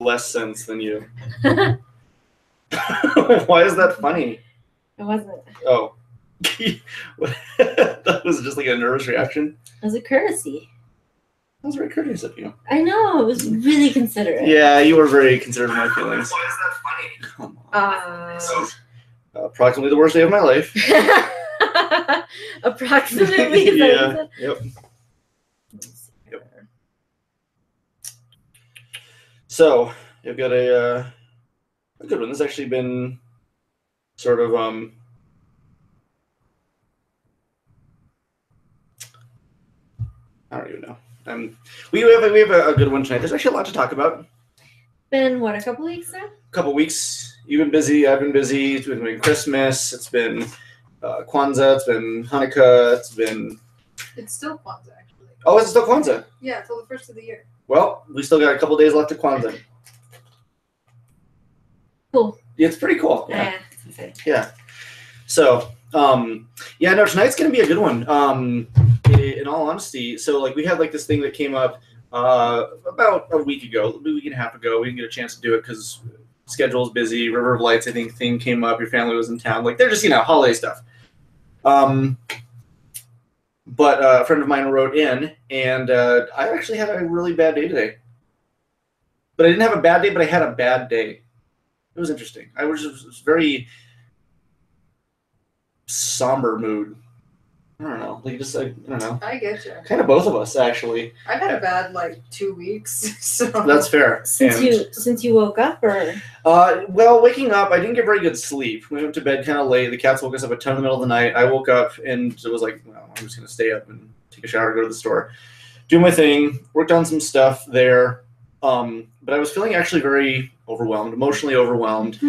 less sense than you. Why is that funny? It wasn't. Oh. That was just like a nervous reaction. It was a courtesy. That was very courteous of you. I know. It was really considerate. Yeah, you were very considerate of my feelings. Why is that funny? Come on. Approximately the worst day of my life. Approximately. Yeah. Yep. So you've got a good one. This has actually been sort of I don't even know. We have a good one tonight. There's actually a lot to talk about. Been what, a couple weeks now? A couple weeks. You've been busy. I've been busy. It's been Christmas. It's been Kwanzaa. It's been Hanukkah. It's still Kwanzaa, actually. Oh, is it still Kwanzaa? Yeah, till the first of the year. Well, we still got a couple days left of Kwanzaa. Cool. Yeah, it's pretty cool. Yeah. Yeah. So, yeah, no, tonight's going to be a good one. In all honesty, so like we had like this thing that came up about a week ago, a week and a half ago. We didn't get a chance to do it because schedule is busy. River of Lights, I think, thing came up. Your family was in town. Like they're just, holiday stuff. But a friend of mine wrote in, and I actually had a really bad day today. But I didn't have a bad day, but I had a bad day. It was interesting. I was just very somber mood. I don't know. Like just, I don't know. I get you. Kind of both of us, actually. I've had a bad 2 weeks. So that's fair. Since you woke up, or? Well, waking up, I didn't get very good sleep. We went to bed kind of late. The cats woke us up at 10 in the middle of the night. I woke up and it was like, well, I'm just gonna stay up and take a shower, go to the store, do my thing, worked on some stuff there. But I was feeling actually very overwhelmed, emotionally overwhelmed.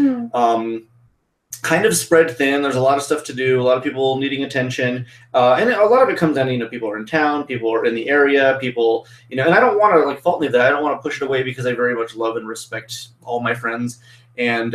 Kind of spread thin. There's a lot of stuff to do, a lot of people needing attention. And a lot of it comes down to, people are in town, people are in the area, people, and I don't want to fault any of that. I don't want to push it away because I very much love and respect all my friends and,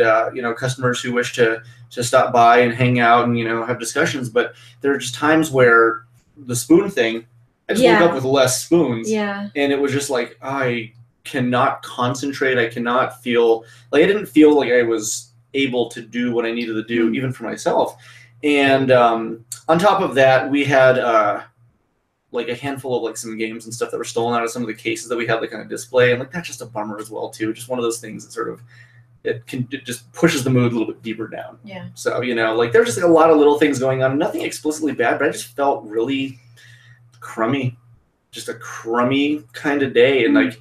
customers who wish to stop by and hang out and, have discussions. But there are just times where the spoon thing, I just woke up with less spoons. Yeah. And it was just like, I cannot concentrate. I cannot feel, I didn't feel like I was able to do what I needed to do, even for myself. And on top of that, we had a handful of some games and stuff that were stolen out of some of the cases that we had on a display, and that's just a bummer as well too. Just one of those things that sort of it just pushes the mood a little bit deeper down. Yeah. So there's just a lot of little things going on, nothing explicitly bad, but I just felt really crummy, just a crummy kind of day, and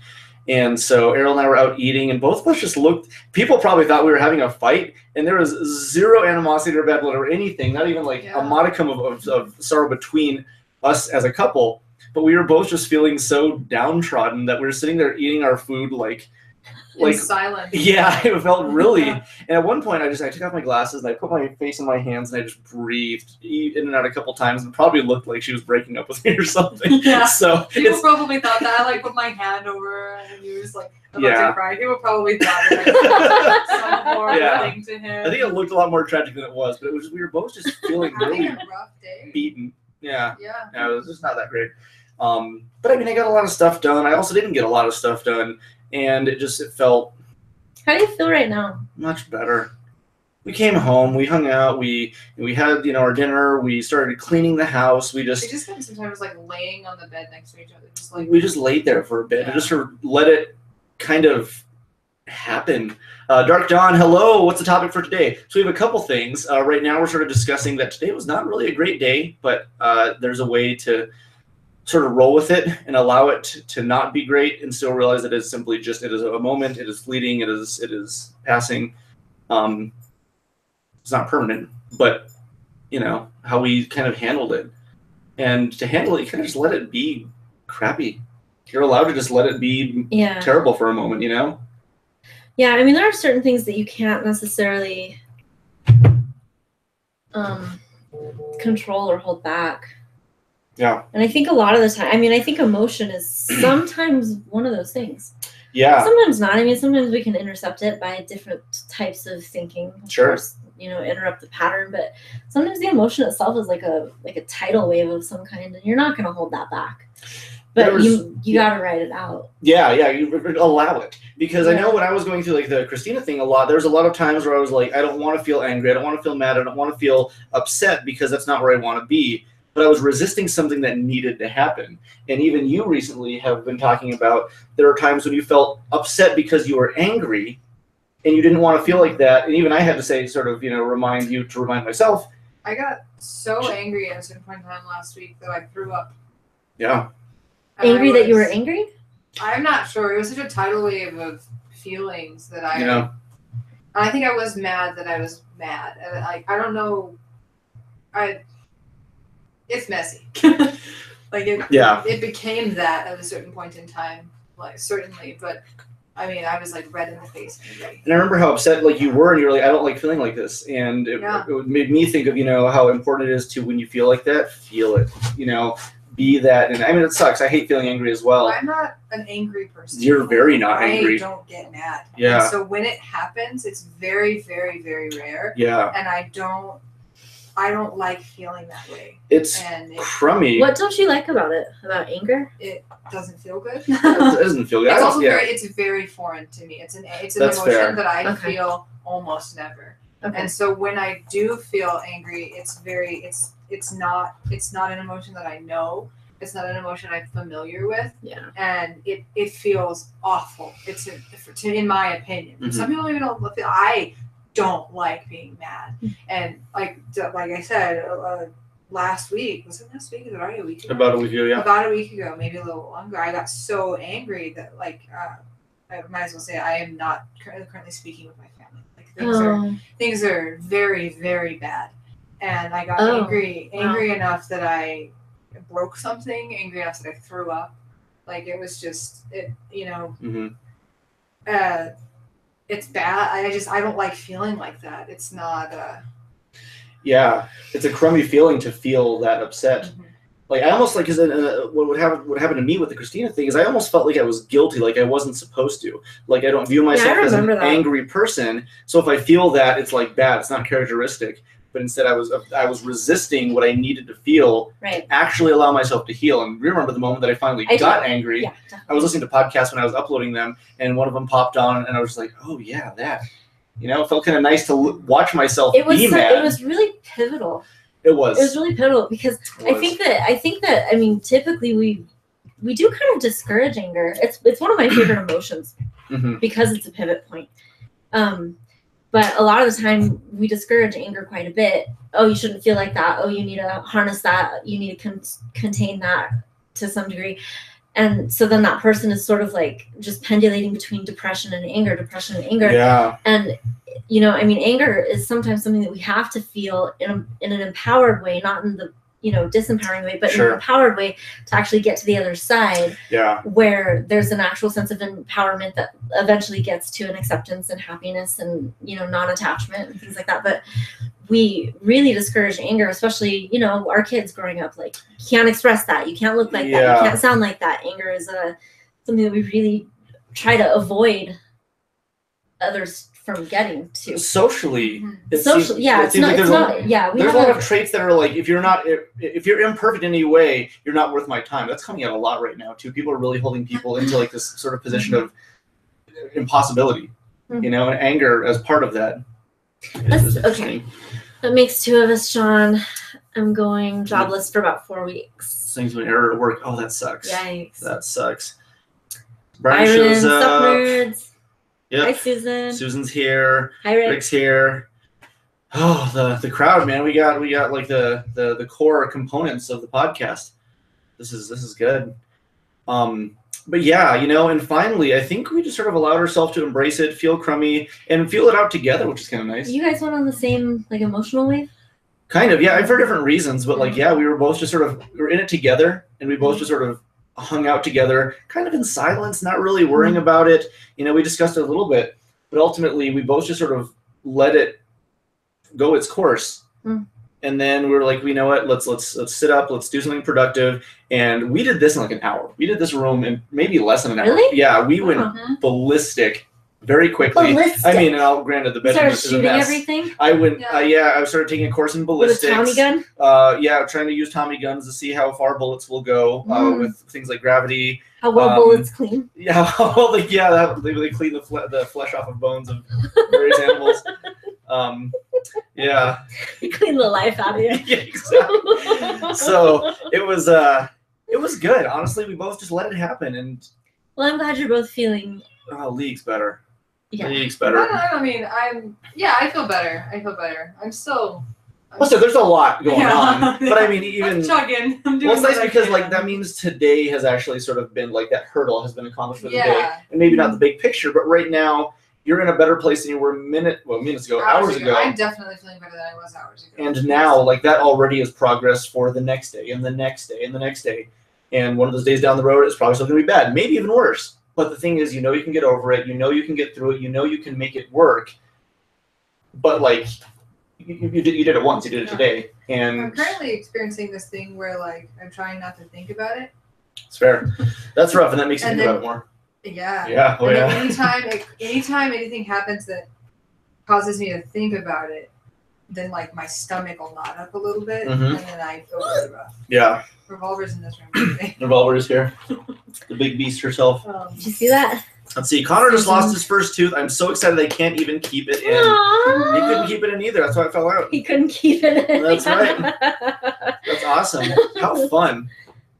And so Errol and I were out eating, and both of us just looked. People probably thought we were having a fight, and there was zero animosity or bad blood or anything, not even a modicum of sorrow between us as a couple. But we were both just feeling so downtrodden that we were sitting there eating our food in silence. Yeah, it felt really. And at one point, I took off my glasses and I put my face in my hands and I just breathed in and out a couple times, and probably looked like she was breaking up with me or something. Yeah. So people probably thought that I put my hand over her and he was about to cry. People probably thought that some horrible thing to him. I think it looked a lot more tragic than it was, but it was we were both just feeling really a rough day. Beaten. Yeah. Yeah. It was just not that great. But I mean, I got a lot of stuff done. I also didn't get a lot of stuff done. And it felt. How do you feel right now? Much better. We came home. We hung out. We had our dinner. We started cleaning the house. We just spent some time laying on the bed next to each other, we just laid there for a bit and just sort of let it kind of happen. Dark Dawn, hello. What's the topic for today? So we have a couple things. Right now we're sort of discussing that today was not really a great day, but there's a way to sort of roll with it and allow it to not be great and still realize that it's simply just, it is a moment, it is fleeting, it is passing. It's not permanent, but how we kind of handled it. And to handle it, you kind of just let it be crappy. You're allowed to just let it be terrible for a moment, Yeah, I mean, there are certain things that you can't necessarily control or hold back. Yeah. And I think a lot of the time, I think emotion is sometimes one of those things. Yeah. Sometimes not. Sometimes we can intercept it by different types of thinking. Of course, interrupt the pattern. But sometimes the emotion itself is like a tidal wave of some kind, and you're not going to hold that back. But you got to write it out. Yeah, you allow it. Because I know when I was going through like the Christina thing a lot, there's a lot of times where I was like, I don't want to feel angry, I don't want to feel mad, I don't want to feel upset because that's not where I want to be. But I was resisting something that needed to happen. And even you recently have been talking about there are times when you felt upset because you were angry and you didn't want to feel like that. And even I had to say, sort of, remind myself. I got so angry at a certain point in time last week that I threw up. Yeah. Angry that you were angry? I'm not sure. It was such a tidal wave of feelings that I think I was mad that I was mad. And I don't know. It's messy. It became that at a certain point in time. Like, certainly, but I mean, I was like red in the face. And I remember how upset like you were, and you're like, I don't like feeling like this. And it made me think of, how important it is to, when you feel like that, feel it, be that. And I mean, it sucks. I hate feeling angry as well. I'm not an angry person. You're very not angry. I don't get mad. Yeah. And so when it happens, it's very, very, very rare. Yeah. And I don't like feeling that way. It's crummy. What don't you like about it? About anger? It doesn't feel good. It doesn't feel good. It's also it's very foreign to me. It's an emotion that I feel almost never. Okay. And so when I do feel angry, it's not an emotion that I know. It's not an emotion I'm familiar with. Yeah. And it feels awful. In my opinion. Mm-hmm. Some people even don't feel. I don't like being mad. And like I said, last week, was it last week? Is it already a week ago? About a week ago, yeah. About a week ago, maybe a little longer. I got so angry that I might as well say I am not currently speaking with my family. Like things are very, very bad. And I got angry enough that I broke something, angry enough that I threw up. Like it was just it's bad. I don't like feeling like that. It's not. Yeah, it's a crummy feeling to feel that upset. Mm-hmm. Like I almost because what happened to me with the Christina thing is I almost felt like I was guilty, like I wasn't supposed to. Like I don't view myself as an angry person. So if I feel that, it's like bad. It's not characteristic. But instead, I was resisting what I needed to feel to actually allow myself to heal. And remember the moment that I finally got angry. Yeah, I was listening to podcasts when I was uploading them, and one of them popped on, and I was just like, "Oh yeah, that." It felt kind of nice to watch myself be mad. It was really pivotal. It was. It was really pivotal because I think that I mean typically we do kind of discourage anger. It's one of my favorite emotions because it's a pivot point. But a lot of the time we discourage anger quite a bit. Oh, you shouldn't feel like that. Oh, you need to harness that. You need to contain that to some degree. And so then that person is sort of like just pendulating between depression and anger. Yeah. And, anger is sometimes something that we have to feel in an empowered way, not in the, disempowering way, but in an empowered way to actually get to the other side. Yeah. Where there's an actual sense of empowerment that eventually gets to an acceptance and happiness and, non-attachment and things like that. But we really discourage anger, especially, our kids growing up, like, you can't express that. You can't look like that. You can't sound like that. Anger is something that we really try to avoid others from getting to. Socially. There's a lot of traits that are like, if you're imperfect in any way, you're not worth my time. That's coming out a lot right now, too. People are really holding people into like this sort of position of impossibility, and anger as part of that. Okay. That makes two of us, John. I'm going jobless for about 4 weeks. Things with error at work. Oh, that sucks. Yikes. That sucks. Brian shows up. Sup, nerds. Yep. Hi, Susan. Susan's here. Hi, Rick. Rick's here. Oh, the crowd, man. We got like the core components of the podcast. This is good. But yeah, and finally, I think we just sort of allowed ourselves to embrace it, feel crummy, and feel it out together, which is kind of nice. You guys went on the same like emotional wave? Kind of, yeah. For different reasons, but we were both just we were in it together, and we both just sort of hung out together, kind of in silence, not really worrying about it. We discussed it a little bit, but ultimately we both just sort of let it go its course. And then we were like, you know what? Let's sit up. Let's do something productive. And we did this in like an hour. We did this room in maybe less than an hour. Really? Yeah, we went ballistic very quickly. Ballistics. I mean, and granted, the bedroom Started is a shooting mess. everything I went, Yeah. I started taking a course in with ballistics. a Tommy gun. Yeah, trying to use Tommy guns to see how far bullets will go with things like gravity. How well bullets clean. Yeah, well, they clean the flesh off of bones of various animals. Yeah. You clean the life out of you. Yeah, exactly. So it was good. Honestly, we both just let it happen, and Well, I'm glad you're both feeling. League's better. Yeah. League's I better. feel better. I'm still. Listen, there's a lot going Yeah. on, but I mean, I'm even chugging. I'm doing well, it's nice what I because can. like that means today has actually sort of been like that hurdle has been accomplished for the day, Yeah. and maybe not the big picture, but right now you're in a better place than you were minutes ago, hours ago. I'm definitely feeling better than I was hours ago. And now, like that already is progress for the next day, and the next day, and the next day. And one of those days down the road is probably still going to be bad, maybe even worse. But the thing is, you know you can get over it. You know you can get through it. You know you can make it work. But like, you did it once. You did it today, I'm and currently experiencing this thing where like I'm trying not to think about it. it's fair. That's rough, and that makes you And think then- about it more. Yeah. Yeah. Oh And yeah. then anytime anything happens that causes me to think about it, then like my stomach will knot up a little bit, Mhm. and then I feel really rough. Yeah. Revolver's in this room today. Revolver is here. The big beast herself. Did you see that? Let's see. Connor just lost his first tooth. I'm so excited I can't even keep it in. He Aww. couldn't keep it in either. That's why it fell out. He couldn't keep it in. That's right. That's awesome. How fun.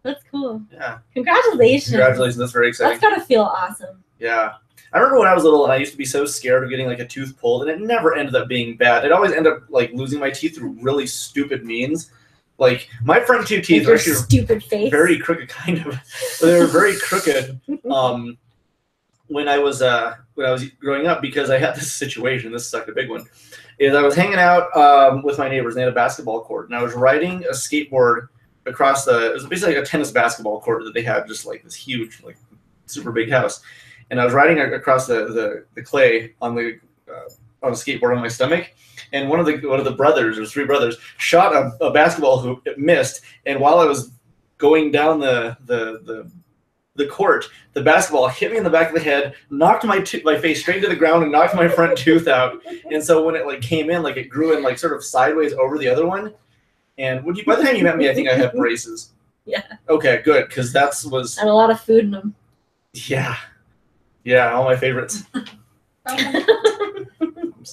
That's cool. Yeah. Congratulations. Congratulations. That's very exciting. That's gotta feel awesome. Yeah. I remember when I was little and I used to be so scared of getting like a tooth pulled, and it never ended up being bad. I'd always end up like losing my teeth through really stupid means. Like my front two teeth Like are your actually stupid face. very crooked, kind of. But they were very crooked when I was growing up, because I had this situation. This sucked, a big one. Is I was hanging out with my neighbors. And they had a basketball court, and I was riding a skateboard across it was basically like a tennis basketball court that they had, just like this huge, like super big house. And I was riding across the clay on a skateboard on my stomach, and one of the brothers, there was three brothers, shot a basketball hoop. It missed, and while I was going down the court, the basketball hit me in the back of the head, knocked my face straight to the ground, and knocked my front tooth out. And so when it like came in, like it grew in like sort of sideways over the other one. And by the time you met me, I think I had braces. Yeah. Okay, good, because was And a lot of food in them. yeah, all my favorites.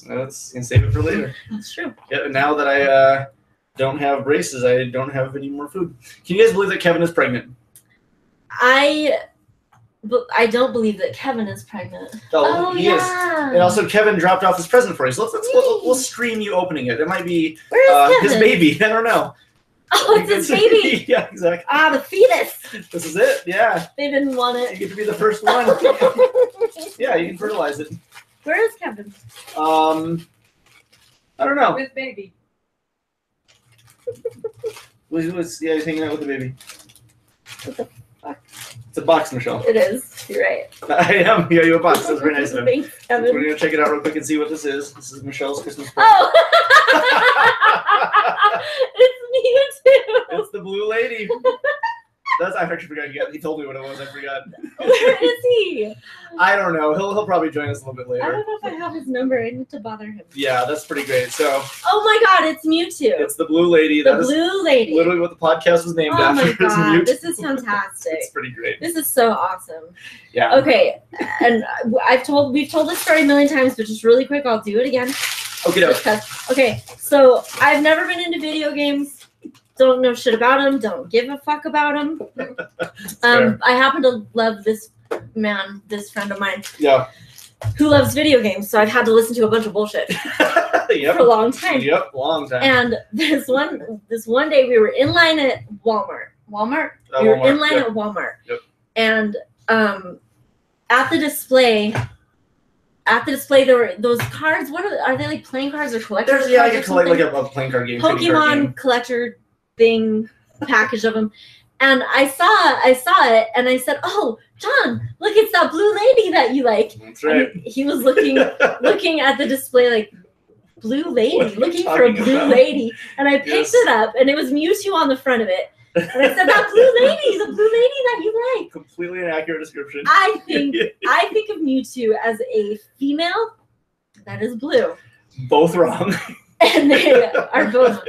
Let's save it for later. That's true. Yeah, now that I don't have braces, I don't have any more food. Can you guys believe that Kevin is pregnant? I don't believe that Kevin is pregnant. Oh, he is. yeah. And also, Kevin dropped off his present for you. So we'll stream you opening it. It might be Where is Kevin? his baby. I don't know. Oh, it's his baby. Yeah, exactly. Ah, the fetus. This is it. Yeah, They didn't want you it. get to be the first one. Yeah, you can fertilize it. Where is Kevin? I don't know. With baby. He's hanging out with the baby. What the fuck? It's a box, Michelle. It is. You're right. I am. Yeah, you a box. That's very nice of him. Thanks, Kevin. We're gonna check it out real quick and see what this is. This is Michelle's Christmas present. Oh! It's me too. It's the Blue Lady. I actually forgot. He told me what it was. I forgot. Where is he? I don't know. He'll probably join us a little bit I later. don't know if I have his number. I need to bother him. Yeah, that's pretty great. So Oh my god, it's Mewtwo. it's the Blue Lady. The That is Blue Lady. literally what the podcast was named Oh after. my is god, Mewtwo. this is fantastic. It's pretty great. This is so awesome. Yeah. Okay, and we've told this story a million times, but just really quick, I'll do it again. Okay, Okay, so I've never been into video games. Don't know shit about them. Don't give a fuck about them. fair. I happen to love this man, this friend of mine, Yeah. who loves video games. So I've had to listen to a bunch of bullshit Yep. for a long time. Yep. Long time. And this one day we were in line at Walmart. We were in line Yep. at Walmart. Yep. And at the display there were those cards. What are they, like playing cards or collector's There's cards? I or can collect like something? a playing card game. trading card game. Pokemon collector thing package of them. And I saw it and I said, "Oh, John, look, it's that Blue Lady that you like." That's right. And he was looking at the display like, "Blue Lady, What are you looking for a talking Blue about?" Lady." And I picked Yes. it up and it was Mewtwo on the front of it. And I said, that blue lady, the blue lady that you like. Completely inaccurate description. I think of Mewtwo as a female that is blue. Both wrong. And they are both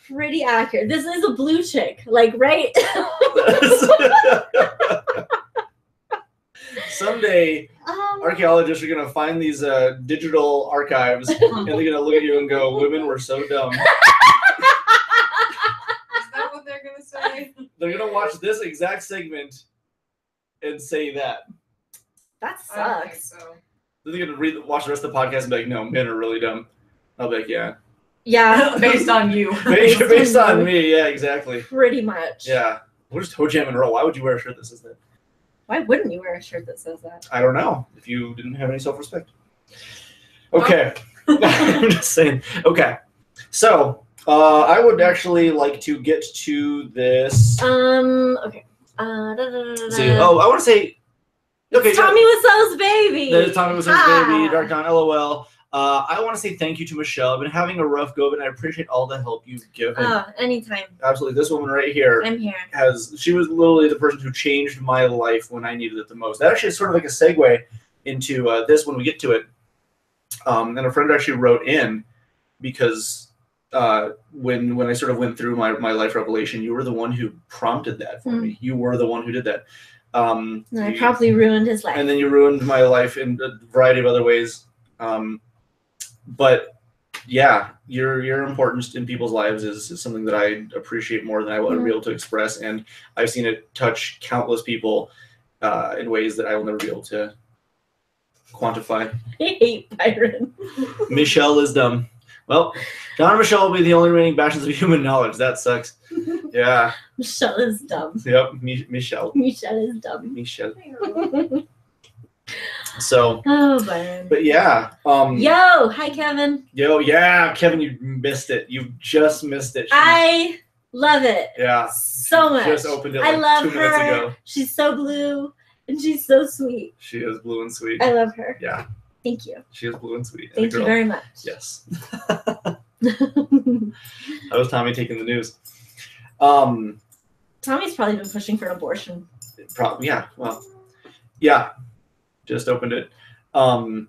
pretty accurate. This is a blue chick, like, right? Someday, archaeologists are gonna find these digital archives, and they're gonna look at you and go, "Women were so dumb." Is that what they're gonna say? They're gonna watch this exact segment and say that. That I don't think sucks. so. They're gonna watch the rest of the podcast and be like, "No, men are really dumb." I'll be like, "Yeah." Yeah. Based on you. Based on me, yeah, exactly. Pretty much. Yeah. What is Toe Jam and Roll? Why would you wear a shirt that says that? Why wouldn't you wear a shirt that says that? I don't know. If you didn't have any self-respect. Okay. I'm just saying. Okay. So, I would actually like to get to this. Okay. See, oh, I want to say. Okay. Tommy Wiseau's baby. There's Tommy Wiseau's baby. Dark Dawn, LOL. I want to say thank you to Michelle. I've been having a rough go, but I appreciate all the help you've given. Anytime. Absolutely. This woman right here. I'm here. She was literally the person who changed my life when I needed it the most. That actually is sort of like a segue into this when we get to it. And a friend actually wrote in because when I sort of went through my life revelation, you were the one who prompted that for me. You were the one who did that. And I probably ruined his life. And then you ruined my life in a variety of other ways. But yeah, your importance in people's lives is something that I appreciate more than I will ever be able to express, and I've seen it touch countless people in ways that I will never be able to quantify. I hate Byron. Michelle is dumb. Well, John and Michelle will be the only remaining bastions of human knowledge. That sucks. Yeah. Michelle is dumb. Yep. Michelle. Michelle is dumb. Michelle. So, Byron. but yeah. Yo, hi Kevin. Yo, yeah, Kevin, you missed it. You just missed it. I love it. Yeah. So much. Just opened it I like love 2 minutes her. ago. She's so blue and she's so sweet. She is blue and sweet. I love her. Yeah. Thank you. She is blue and sweet. Thank you very much. Yes. That was Tommy taking the news. Tommy's probably been pushing for an abortion. Probably, yeah. Well, yeah. Just opened it. Poor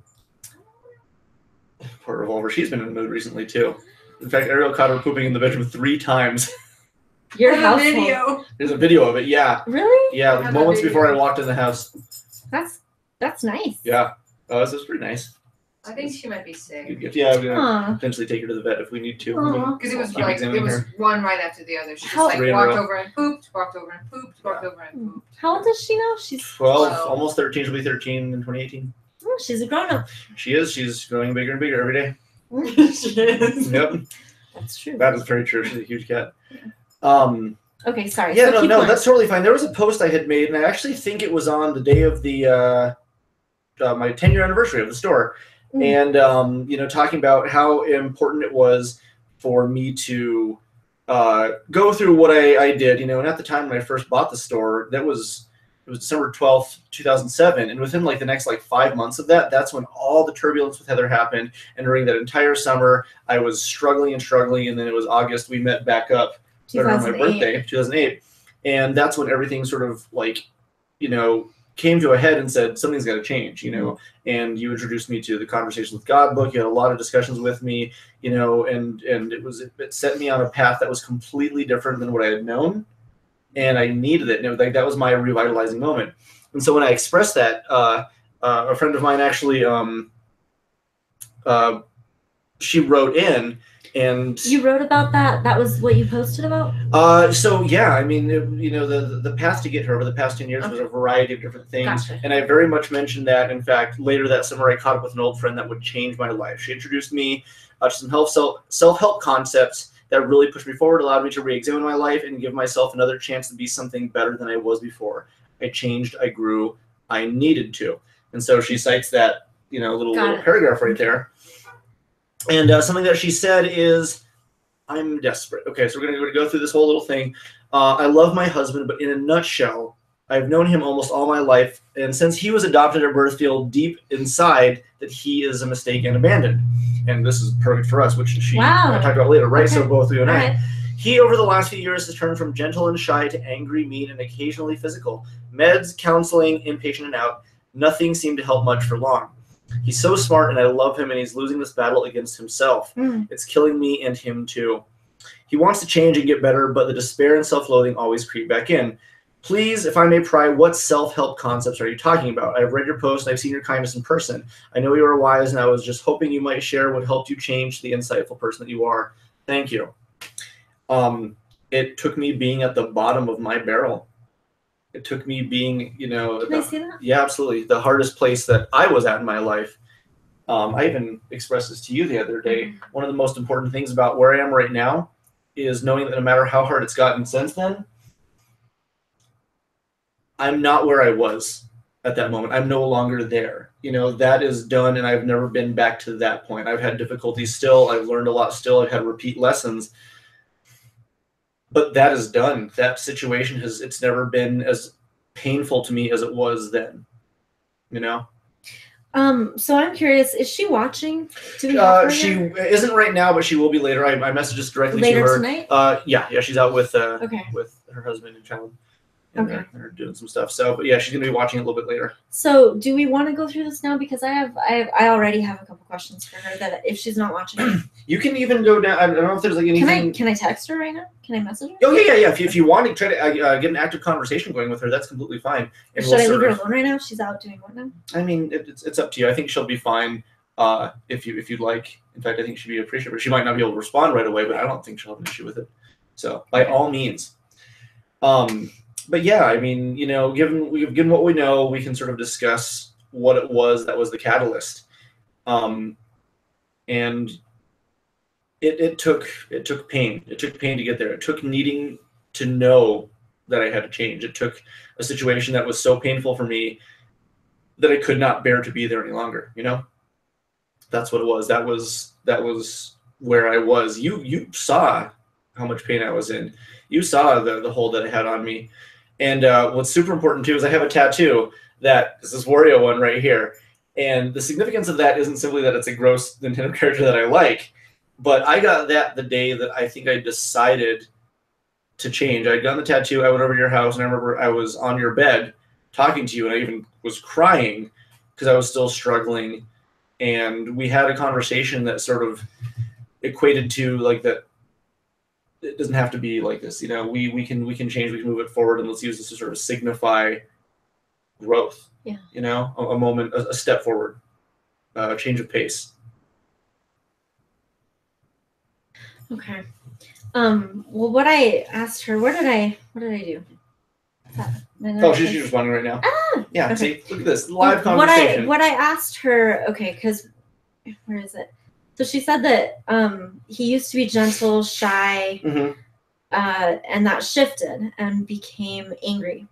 Revolver. She's been in the mood recently too. In fact, Ariel caught her pooping in the bedroom 3 times. Your There's a house video. There's a video of it. Yeah. Really? Yeah. I Like have moments that video. before I walked in the house. That's nice. Yeah. This is pretty nice. I think she might be sick. Yeah, we're gonna Aw. potentially take her to the vet if we need to. Aw. Because it was Keep like examining it was her. one right after the other. She just How- like 3 in a walked row. over and pooped, walked over and pooped, walked over and pooped. How old is she now? She's 12, Wow. almost 13. She'll be 13 in 2018. she's a grown up. She is. She's growing bigger and bigger every day. She is. Yep. That's true. That is very true. She's a huge cat. Okay, sorry. Yeah, So no, keep no, going. that's totally fine. There was a post I had made, and I actually think it was on the day of the my 10-year anniversary of the store, and talking about how important it was for me to go through what I did, and at the time when I first bought the store, it was December 12th, 2007, and within like the next 5 months of that's when all the turbulence with Heather happened, and during that entire summer, I was struggling, and then it was August, we met back up around my 2008. birthday, 2008, and that's when everything sort of came to a head and said something's got to change, and you introduced me to the Conversations with God book. You had a lot of discussions with me, and it set me on a path that was completely different than what I had known, and I needed it. And that was my revitalizing moment. And so when I expressed that, a friend of mine actually she wrote in. And You wrote about that? That was what you posted about? So yeah, I mean, the path to get her over the past 10 years was a variety of different things. Gotcha. And I very much mentioned that. In fact, later that summer, I caught up with an old friend that would change my life. She introduced me to some self-help concepts that really pushed me forward, allowed me to re-examine my life and give myself another chance to be something better than I was before. I changed, I grew, I needed to. And so she cites that, little paragraph right there. And something that she said is, I'm desperate. Okay, so we're going to go through this whole little thing. I love my husband, but in a nutshell, I've known him almost all my life. And since he was adopted at birth, feel deep inside that he is a mistake and abandoned. And this is perfect for us, which I talked about later, right? Okay. So both you and All I. right. He, over the last few years, has turned from gentle and shy to angry, mean, and occasionally physical. Meds, counseling, inpatient and out, nothing seemed to help much for long. He's so smart, and I love him, and he's losing this battle against himself. It's killing me and him, too. He wants to change and get better, but the despair and self-loathing always creep back in. Please, if I may pry, what self-help concepts are you talking about? I've read your post, and I've seen your kindness in person. I know you are wise, and I was just hoping you might share what helped you change the insightful person that you are. Thank you. It took me being at the bottom of my barrel. It took me being, Can I see that? Yeah, absolutely. The hardest place that I was at in my life. I even expressed this to you the other day. One of the most important things about where I am right now is knowing that no matter how hard it's gotten since then, I'm not where I was at that moment. I'm no longer there. That is done, and I've never been back to that point. I've had difficulties still. I've learned a lot still. I've had repeat lessons. But that is done. That situation it's never been as painful to me as it was then. So I'm curious, is she watching? She isn't right now, but she will be later. I messaged just directly later to her. Tonight? Yeah, she's out with okay. with her husband and child. And they're doing some stuff. So, but yeah, she's gonna be watching a little bit later. So, do we want to go through this now? Because I already have a couple questions for her that if she's not watching, you can even go down. I don't know if there's like anything. Can I text her right now? Can I message her? Oh yeah. If you want to try to get an active conversation going with her, that's completely fine. And should I leave her alone right now? She's out doing what now? I mean, it's up to you. I think she'll be fine. If you'd like. In fact, I think she'd be appreciative. She might not be able to respond right away, but I don't think she'll have an issue with it. So, by all means. But yeah, I mean, given what we know, we can sort of discuss what it was that was the catalyst. And it took pain. It took pain to get there. It took needing to know that I had to change. It took a situation that was so painful for me that I could not bear to be there any longer. That's what it was. That was where I was. You saw how much pain I was in. You saw the hold that I had on me. And what's super important, too, is I have a tattoo that is this Wario one right here. And the significance of that isn't simply that it's a gross Nintendo character that I like, but I got that the day that I think I decided to change. I'd gotten the tattoo, I went over to your house, and I remember I was on your bed talking to you, and I even was crying because I was still struggling. And we had a conversation that sort of equated to, like, that it doesn't have to be like this, we can change, we can move it forward, and let's use this to sort of signify growth. Yeah. A moment, a step forward, a change of pace. Okay. Well, what I asked her, what did I do? She's responding right now. Yeah. Okay. See, look at this live conversation. What I asked her, okay, because where is it? So she said that he used to be gentle, shy, and that shifted and became angry.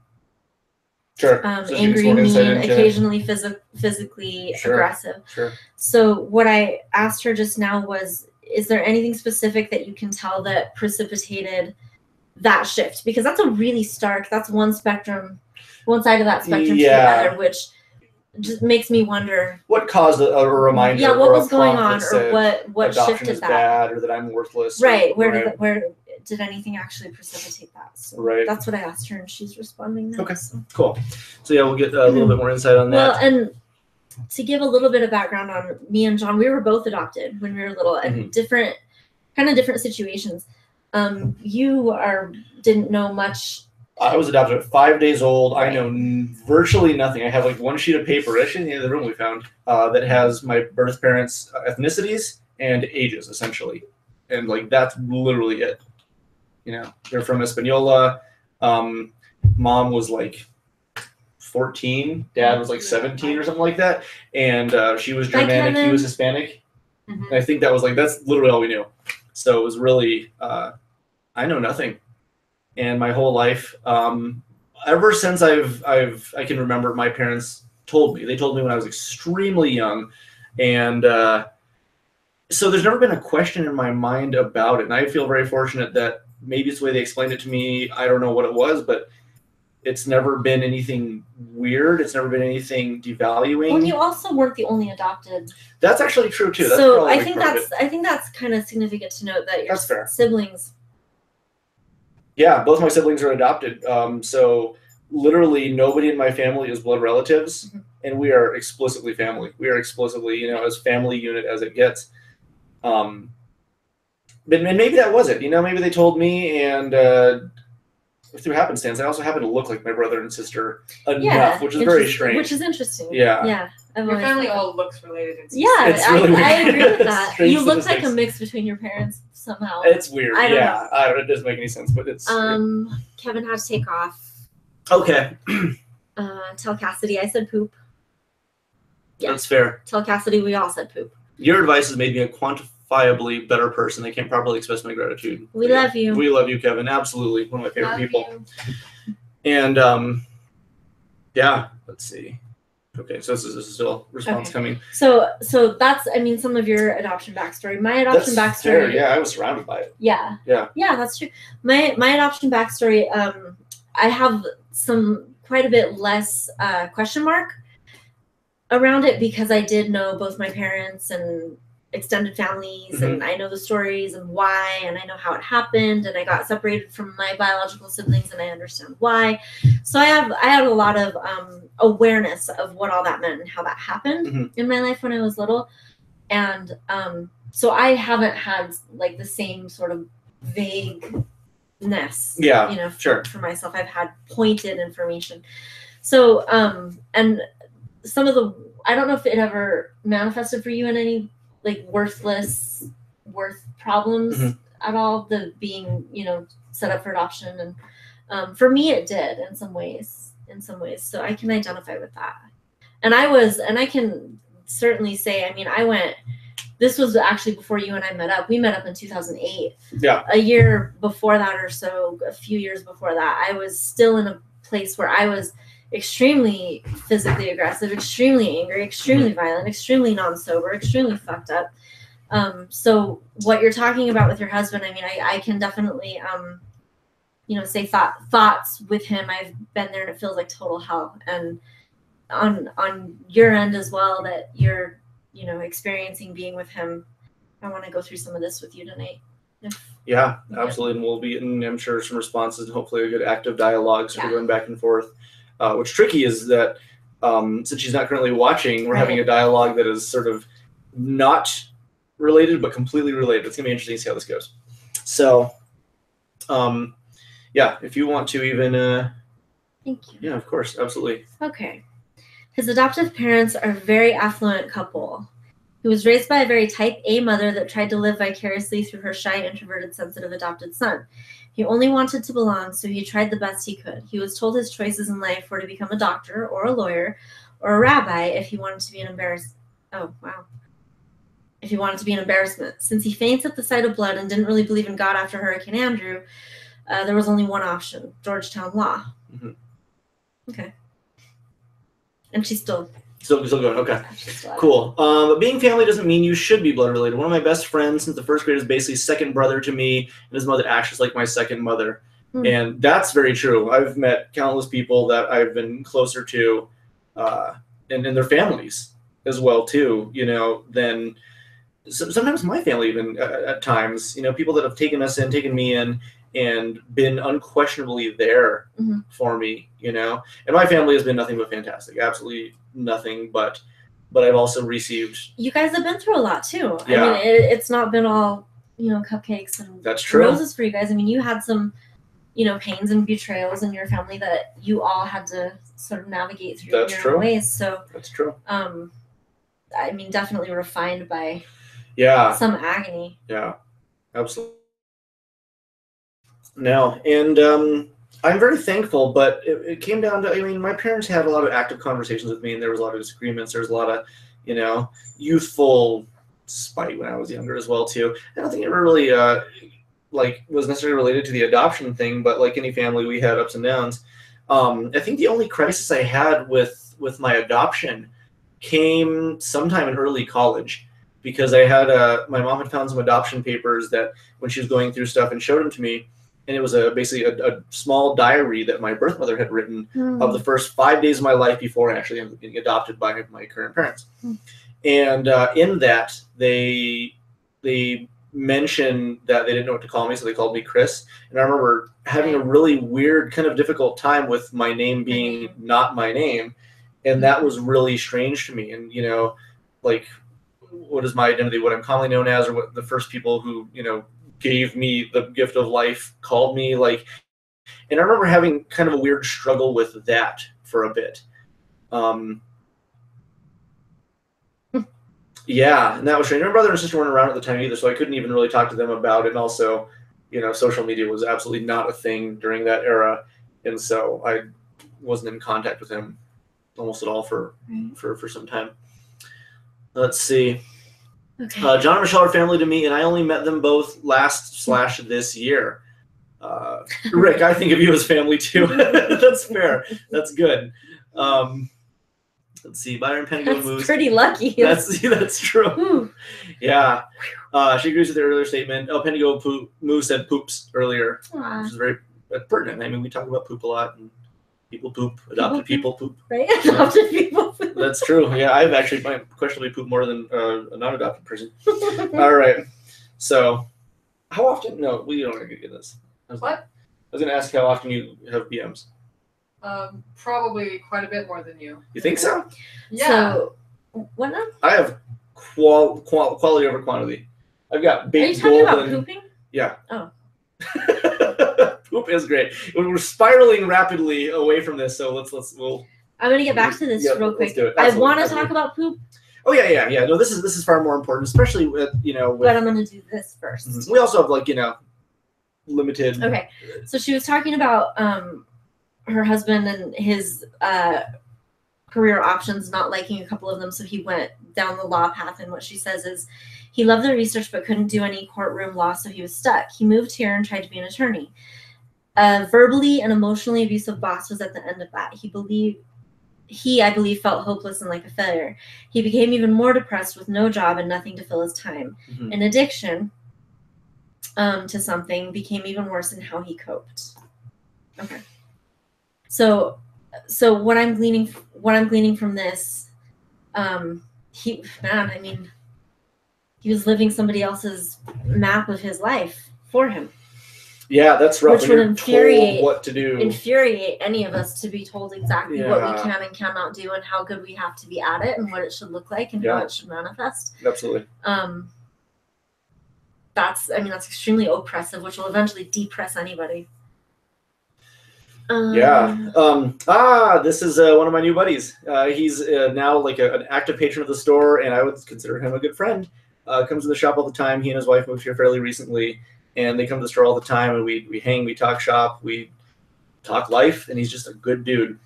Sure. Angry, mean, occasionally physically aggressive. Sure. So what I asked her just now was, is there anything specific that you can tell that precipitated that shift? Because that's a really stark, that's one side of that spectrum to the other, which just makes me wonder what caused a reminder. Yeah, what was going on, or what shifted that? Bad, or that I'm worthless. Right. Where did anything actually precipitate that? So right. That's what I asked her, and she's responding now. Okay. So. Cool. So yeah, we'll get a little bit more insight on that. Well, and to give a little bit of background on me and John, we were both adopted when we were little, and different situations. You didn't know much. I was adopted at 5 days old. Right. I know virtually nothing. I have like one sheet of paper, actually in the other room we found, that has my birth parents' ethnicities and ages, essentially. And like that's literally it. They're from Hispaniola. Mom was like 14. Dad was like 17 or something like that. And she was Germanic. He was Hispanic. And I think that's literally all we knew. So it was really, I know nothing. And my whole life, ever since I can remember, my parents told me. They told me when I was extremely young, and so there's never been a question in my mind about it. And I feel very fortunate that maybe it's the way they explained it to me. I don't know what it was, but it's never been anything weird. It's never been anything devaluing. Well, you also weren't the only adopted. That's actually true too. So I think that's kind of significant to note that your siblings Yeah, both my siblings are adopted. So literally nobody in my family is blood relatives, and we are explicitly family. We are explicitly, as family unit as it gets. But maybe that was it. Maybe they told me, and through happenstance, I also happen to look like my brother and sister enough, which is very strange. Which is interesting. Yeah. Your family all looks related. Yeah, it's really weird. I agree with that. You look statistics. like a mix between your parents somehow. It's weird. I don't know. It doesn't make any sense, but it's. Kevin had to take off. Okay. Tell Cassidy I said poop. Yeah. That's fair. Tell Cassidy we all said poop. Your advice has made me a quantifiably better person. I can't properly express my gratitude. We love you. We love you, Kevin. Absolutely. One of my favorite Love people. you. And yeah, let's see. Okay, so this is still response coming. So that's some of your adoption backstory. My adoption backstory. Fair. Yeah, I was surrounded by it. Yeah. Yeah. Yeah, that's true. My adoption backstory. I have quite a bit less question mark around it because I did know both my parents and extended families, and I know the stories and why, and I know how it happened, and I got separated from my biological siblings, and I understand why. So I had a lot of awareness of what all that meant and how that happened in my life when I was little, and so I haven't had like the same sort of vagueness. Yeah, for myself. I've had pointed information. So and some of I don't know if it ever manifested for you in any like worth problems at all, the being, set up for adoption. And for me, it did in some ways. So I can identify with that. And I can certainly say, this was actually before you and I met up. We met up in 2008. Yeah. A year before that or so, a few years before that, I was still in a place where I was extremely physically aggressive, extremely angry, extremely violent, extremely non-sober, extremely fucked up. So what you're talking about with your husband, I can definitely, say thoughts with him. I've been there and it feels like total hell. And on your end as well, that you're, experiencing being with him. I want to go through some of this with you tonight. Yeah, absolutely. And we'll be getting, I'm sure, some responses and hopefully a good active dialogue. So we're going back and forth. What's tricky is that since she's not currently watching, we're having a dialogue that is sort of not related but completely related. It's going to be interesting to see how this goes. So, yeah, if you want to even... Thank you. Yeah, of course. Absolutely. Okay. His adoptive parents are a very affluent couple. He was raised by a very type A mother that tried to live vicariously through her shy, introverted, sensitive adopted son. He only wanted to belong, so he tried the best he could. He was told his choices in life were to become a doctor or a lawyer or a rabbi if he wanted to be an embarrassment. Oh, wow. If he wanted to be an embarrassment. Since he faints at the sight of blood and didn't really believe in God after Hurricane Andrew, there was only one option, Georgetown Law. Okay. And she's still going. Okay. Cool. But being family doesn't mean you should be blood related. One of my best friends since the first grade is basically second brother to me, and his mother acts just like my second mother. And that's very true. I've met countless people that I've been closer to, and their families as well too, than sometimes my family even at times, people that have taken me in, and been unquestionably there for me, And my family has been nothing but fantastic. Absolutely nothing but I've also received... You guys have been through a lot, too. Yeah. It's not been all, cupcakes and That's true. Roses for you guys. You had some, pains and betrayals in your family that you all had to sort of navigate through in your own ways. So that's true. Definitely refined by some agony. Yeah, absolutely. No, and I'm very thankful, but it came down to, my parents had a lot of active conversations with me, and there was a lot of disagreements. There was a lot of, youthful spite when I was younger as well, too. I don't think it really, was necessarily related to the adoption thing, but like any family, we had ups and downs. I think the only crisis I had with my adoption came sometime in early college, because I had my mom had found some adoption papers that when she was going through stuff and showed them to me. And it was basically a small diary that my birth mother had written of the first 5 days of my life before I actually ended up getting adopted by my current parents. And in that, they mention that they didn't know what to call me, so they called me Chris. And I remember having a really weird, kind of difficult time with my name being not my name. And that was really strange to me. And, you know, like, what is my identity, what I'm commonly known as, or what the first people who, you know, gave me the gift of life called me, like, and I remember having kind of a weird struggle with that for a bit. Yeah, and that was strange. My brother and sister weren't around at the time either, so I couldn't even really talk to them about it. And also, you know, social media was absolutely not a thing during that era, and so I wasn't in contact with him almost at all for some time. Let's see. Okay. John and Michelle are family to me, and I only met them both last/this year. Rick, I think of you as family too. That's fair. That's good. Let's see. Byron Pendigo That's Moose. pretty lucky. That's true. Ooh. Yeah. She agrees with the earlier statement. Pendigo Moose said poops earlier, which is very pertinent. I mean, we talk about poop a lot, and people poop. Adopted people poop. Right? Adopted people poop. That's true. Yeah, I've actually questionably pooped more than a non-adopted person. All right. So, how often? No, we don't want to get this. What? I was going to ask how often you have BMs. Probably quite a bit more than you. You think so? Yeah. So, what now? I have quality over quantity. I've got big Are you talking about golden. pooping? Yeah. Oh. Poop is great. We're spiraling rapidly away from this, so we'll. I'm gonna get back to this real let's quick. do it. I Absolutely. want to talk about poop, Oh yeah. No, this is far more important, especially with but I'm gonna do this first. We also have limited. Okay, so she was talking about her husband and his career options, not liking a couple of them, so he went down the law path. And what she says is, he loved the research but couldn't do any courtroom law, so he was stuck. He moved here and tried to be an attorney. A verbally and emotionally abusive boss was at the end of that. I believe, felt hopeless and like a failure. He became even more depressed with no job and nothing to fill his time. Mm-hmm. An addiction to something became even worse in how he coped. Okay. So what I'm gleaning from this, he was living somebody else's map of his life for him. Yeah, that's rough. Which when would you're infuriate told what to do. Infuriate any of us to be told exactly what we Yeah. can and cannot do, and how good we have to be at it, and what it should look like, and how it should manifest. Absolutely. That's extremely oppressive, which will eventually depress anybody. This is one of my new buddies. He's now like an active patron of the store, and I would consider him a good friend. Comes to the shop all the time. He and his wife moved here fairly recently, and they come to the store all the time, and we hang, we talk shop, we talk life, and he's just a good dude.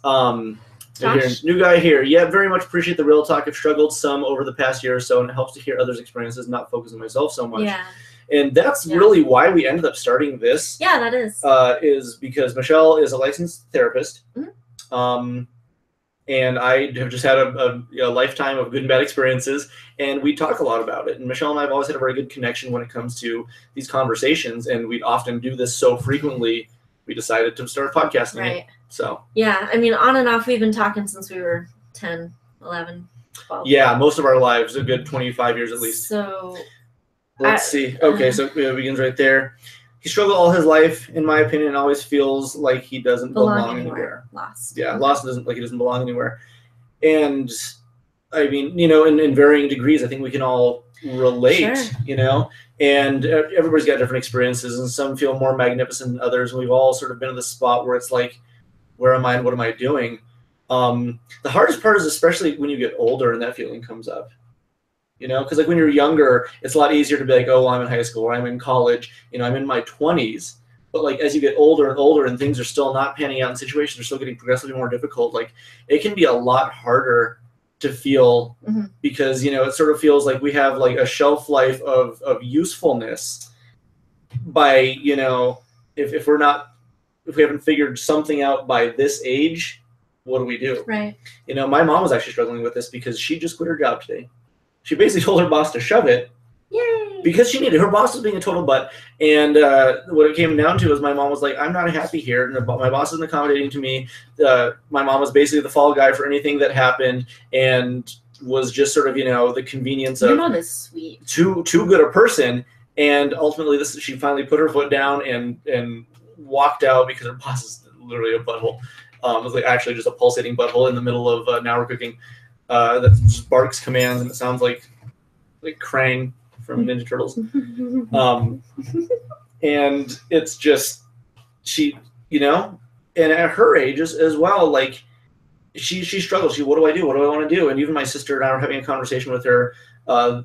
New guy here. Yeah, very much appreciate the real talk. I've struggled some over the past year or so, and it helps to hear others' experiences, not focus on myself so much. Yeah. And that's really why we ended up starting this. Yeah, that is. Is because Michelle is a licensed therapist. Mm-hmm. And I have just had a lifetime of good and bad experiences, and we talk a lot about it. And Michelle and I have always had a very good connection when it comes to these conversations, and we often do this so frequently, we decided to start podcasting. Right. So. Yeah, I mean, on and off, we've been talking since we were 10, 11, 12. Yeah, most of our lives, a good 25 years at least. So. Let's see. Okay, so it begins right there. He struggled all his life, in my opinion, and always feels like he doesn't belong anywhere. Lost. Yeah, lost doesn't like he doesn't belong anywhere. And I mean, in varying degrees, I think we can all relate, Sure. And everybody's got different experiences, and some feel more magnificent than others. And we've all sort of been in this spot where it's like, where am I and what am I doing? The hardest part is especially when you get older and that feeling comes up. Because like when you're younger, it's a lot easier to be like, oh, I'm in high school or I'm in college, I'm in my 20s. But like as you get older and older and things are still not panning out and situations are still getting progressively more difficult, like it can be a lot harder to feel because, it sort of feels like we have like a shelf life of usefulness by, if we haven't figured something out by this age, what do we do? Right. My mom was actually struggling with this because she just quit her job today. She basically told her boss to shove it. Yay! Because she needed. Her boss was being a total butt. And what it came down to is my mom was like, I'm not happy here. And my boss isn't accommodating to me. My mom was basically the fall guy for anything that happened and was just sort of, the convenience of. Your mom is sweet. Too good a person. And ultimately, she finally put her foot down and walked out because her boss is literally a butthole. It was like actually just a pulsating butthole in the middle of Now We're Cooking that just barks commands, and it sounds like Krang from Ninja Turtles. And it's just she, and at her age as well, like she struggles. What do I do? What do I want to do? And even my sister and I were having a conversation with her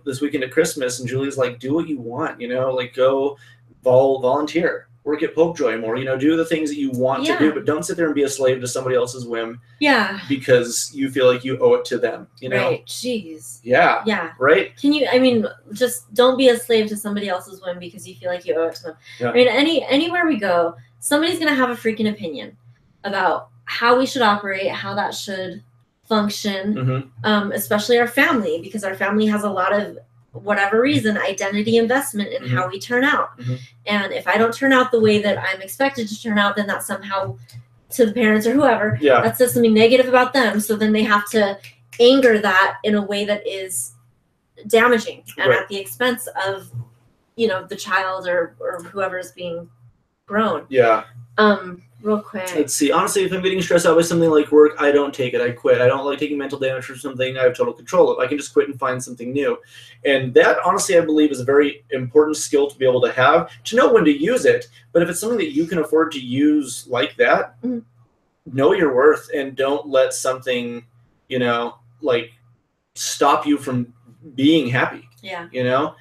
this weekend at Christmas, and Julie's like, do what you want, like go volunteer, work at Popejoy more, do the things that you want to do, but don't sit there and be a slave to somebody else's whim. Yeah. Because you feel like you owe it to them, Right. Jeez. Yeah. Yeah. Right. Just don't be a slave to somebody else's whim because you feel like you owe it to them. Yeah. Anywhere we go, somebody's going to have a freaking opinion about how we should operate, how that should function, especially our family, because our family has a lot of, whatever reason, identity investment in how we turn out. And if I don't turn out the way that I'm expected to turn out, then that's somehow, to the parents or whoever, that says something negative about them. So then they have to anger that in a way that is damaging and at the expense of, the child or whoever is being grown. Yeah. Real quick. Let's see. Honestly, if I'm getting stressed out by something like work, I don't take it. I quit. I don't like taking mental damage for something I have total control of. I can just quit and find something new. And that, honestly, I believe is a very important skill to be able to have, to know when to use it. But if it's something that you can afford to use like that, know your worth and don't let something, stop you from being happy. Yeah. There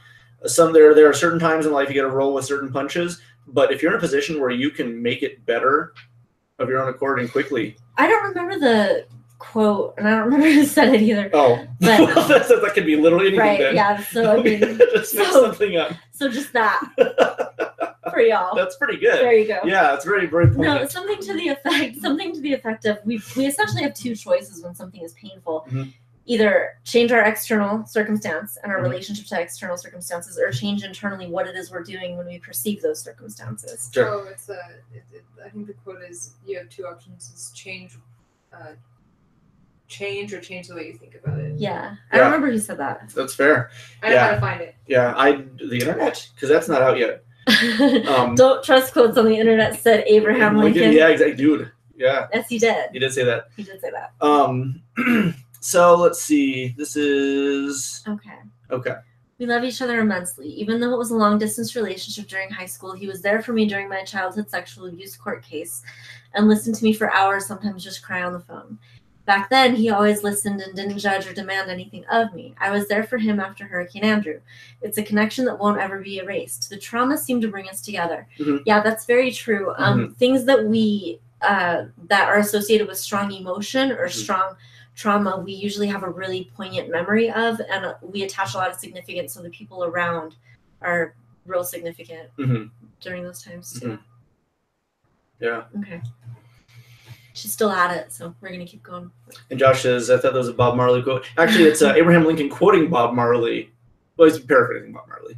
are certain times in life you got to roll with certain punches. But if you're in a position where you can make it better of your own accord and quickly. I don't remember the quote, and I don't remember who said it either. Oh, but, well, that could be literally anything. Right, then. yeah. So, just make something up. So just that for y'all. That's pretty good. There you go. Yeah, it's very, very poignant. No, something to the effect of we essentially have two choices when something is painful. Either change our external circumstance and our relationship to external circumstances, or change internally what it is we're doing when we perceive those circumstances. Sure. So I think the quote is, you have two options: is change or change the way you think about it. Yeah, I remember who said that. That's fair. I know how to find it. Yeah, the internet, because that's not out yet. Don't trust quotes on the internet, said Abraham Lincoln. Yeah, exactly, dude. Yeah. Yes, he did. He did say that. He did say that. So let's see. This is okay. We love each other immensely. Even though it was a long-distance relationship during high school, he was there for me during my childhood sexual abuse court case and listened to me for hours, sometimes just cry on the phone. Back then, he always listened and didn't judge or demand anything of me. I was there for him after Hurricane Andrew. It's a connection that won't ever be erased. The trauma seemed to bring us together. Yeah, that's very true. Things that we that are associated with strong emotion or strong trauma, we usually have a really poignant memory of, and we attach a lot of significance, so the people around are real significant during those times too. Yeah. Okay. She's still at it, so we're gonna keep going. And Josh says, I thought that was a Bob Marley quote. Actually, it's Abraham Lincoln quoting Bob Marley. Well, he's paraphrasing Bob Marley.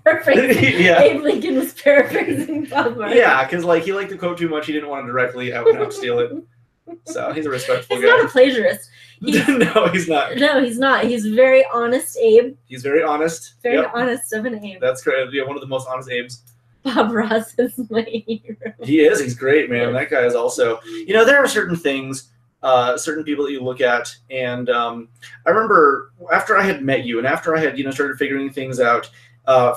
Abe Lincoln was paraphrasing Bob Marley. Yeah, because he liked the quote too much. He didn't want to directly out and out steal it. So he's a respectful guy. He's not a plagiarist. No, he's not. No, he's not. He's very honest, Abe. He's very honest. Very honest of an Abe. That's great. Yeah, one of the most honest Abes. Bob Ross is my hero. He is. He's great, man. That guy is also. There are certain things, certain people that you look at, and I remember after I had met you, and after I had started figuring things out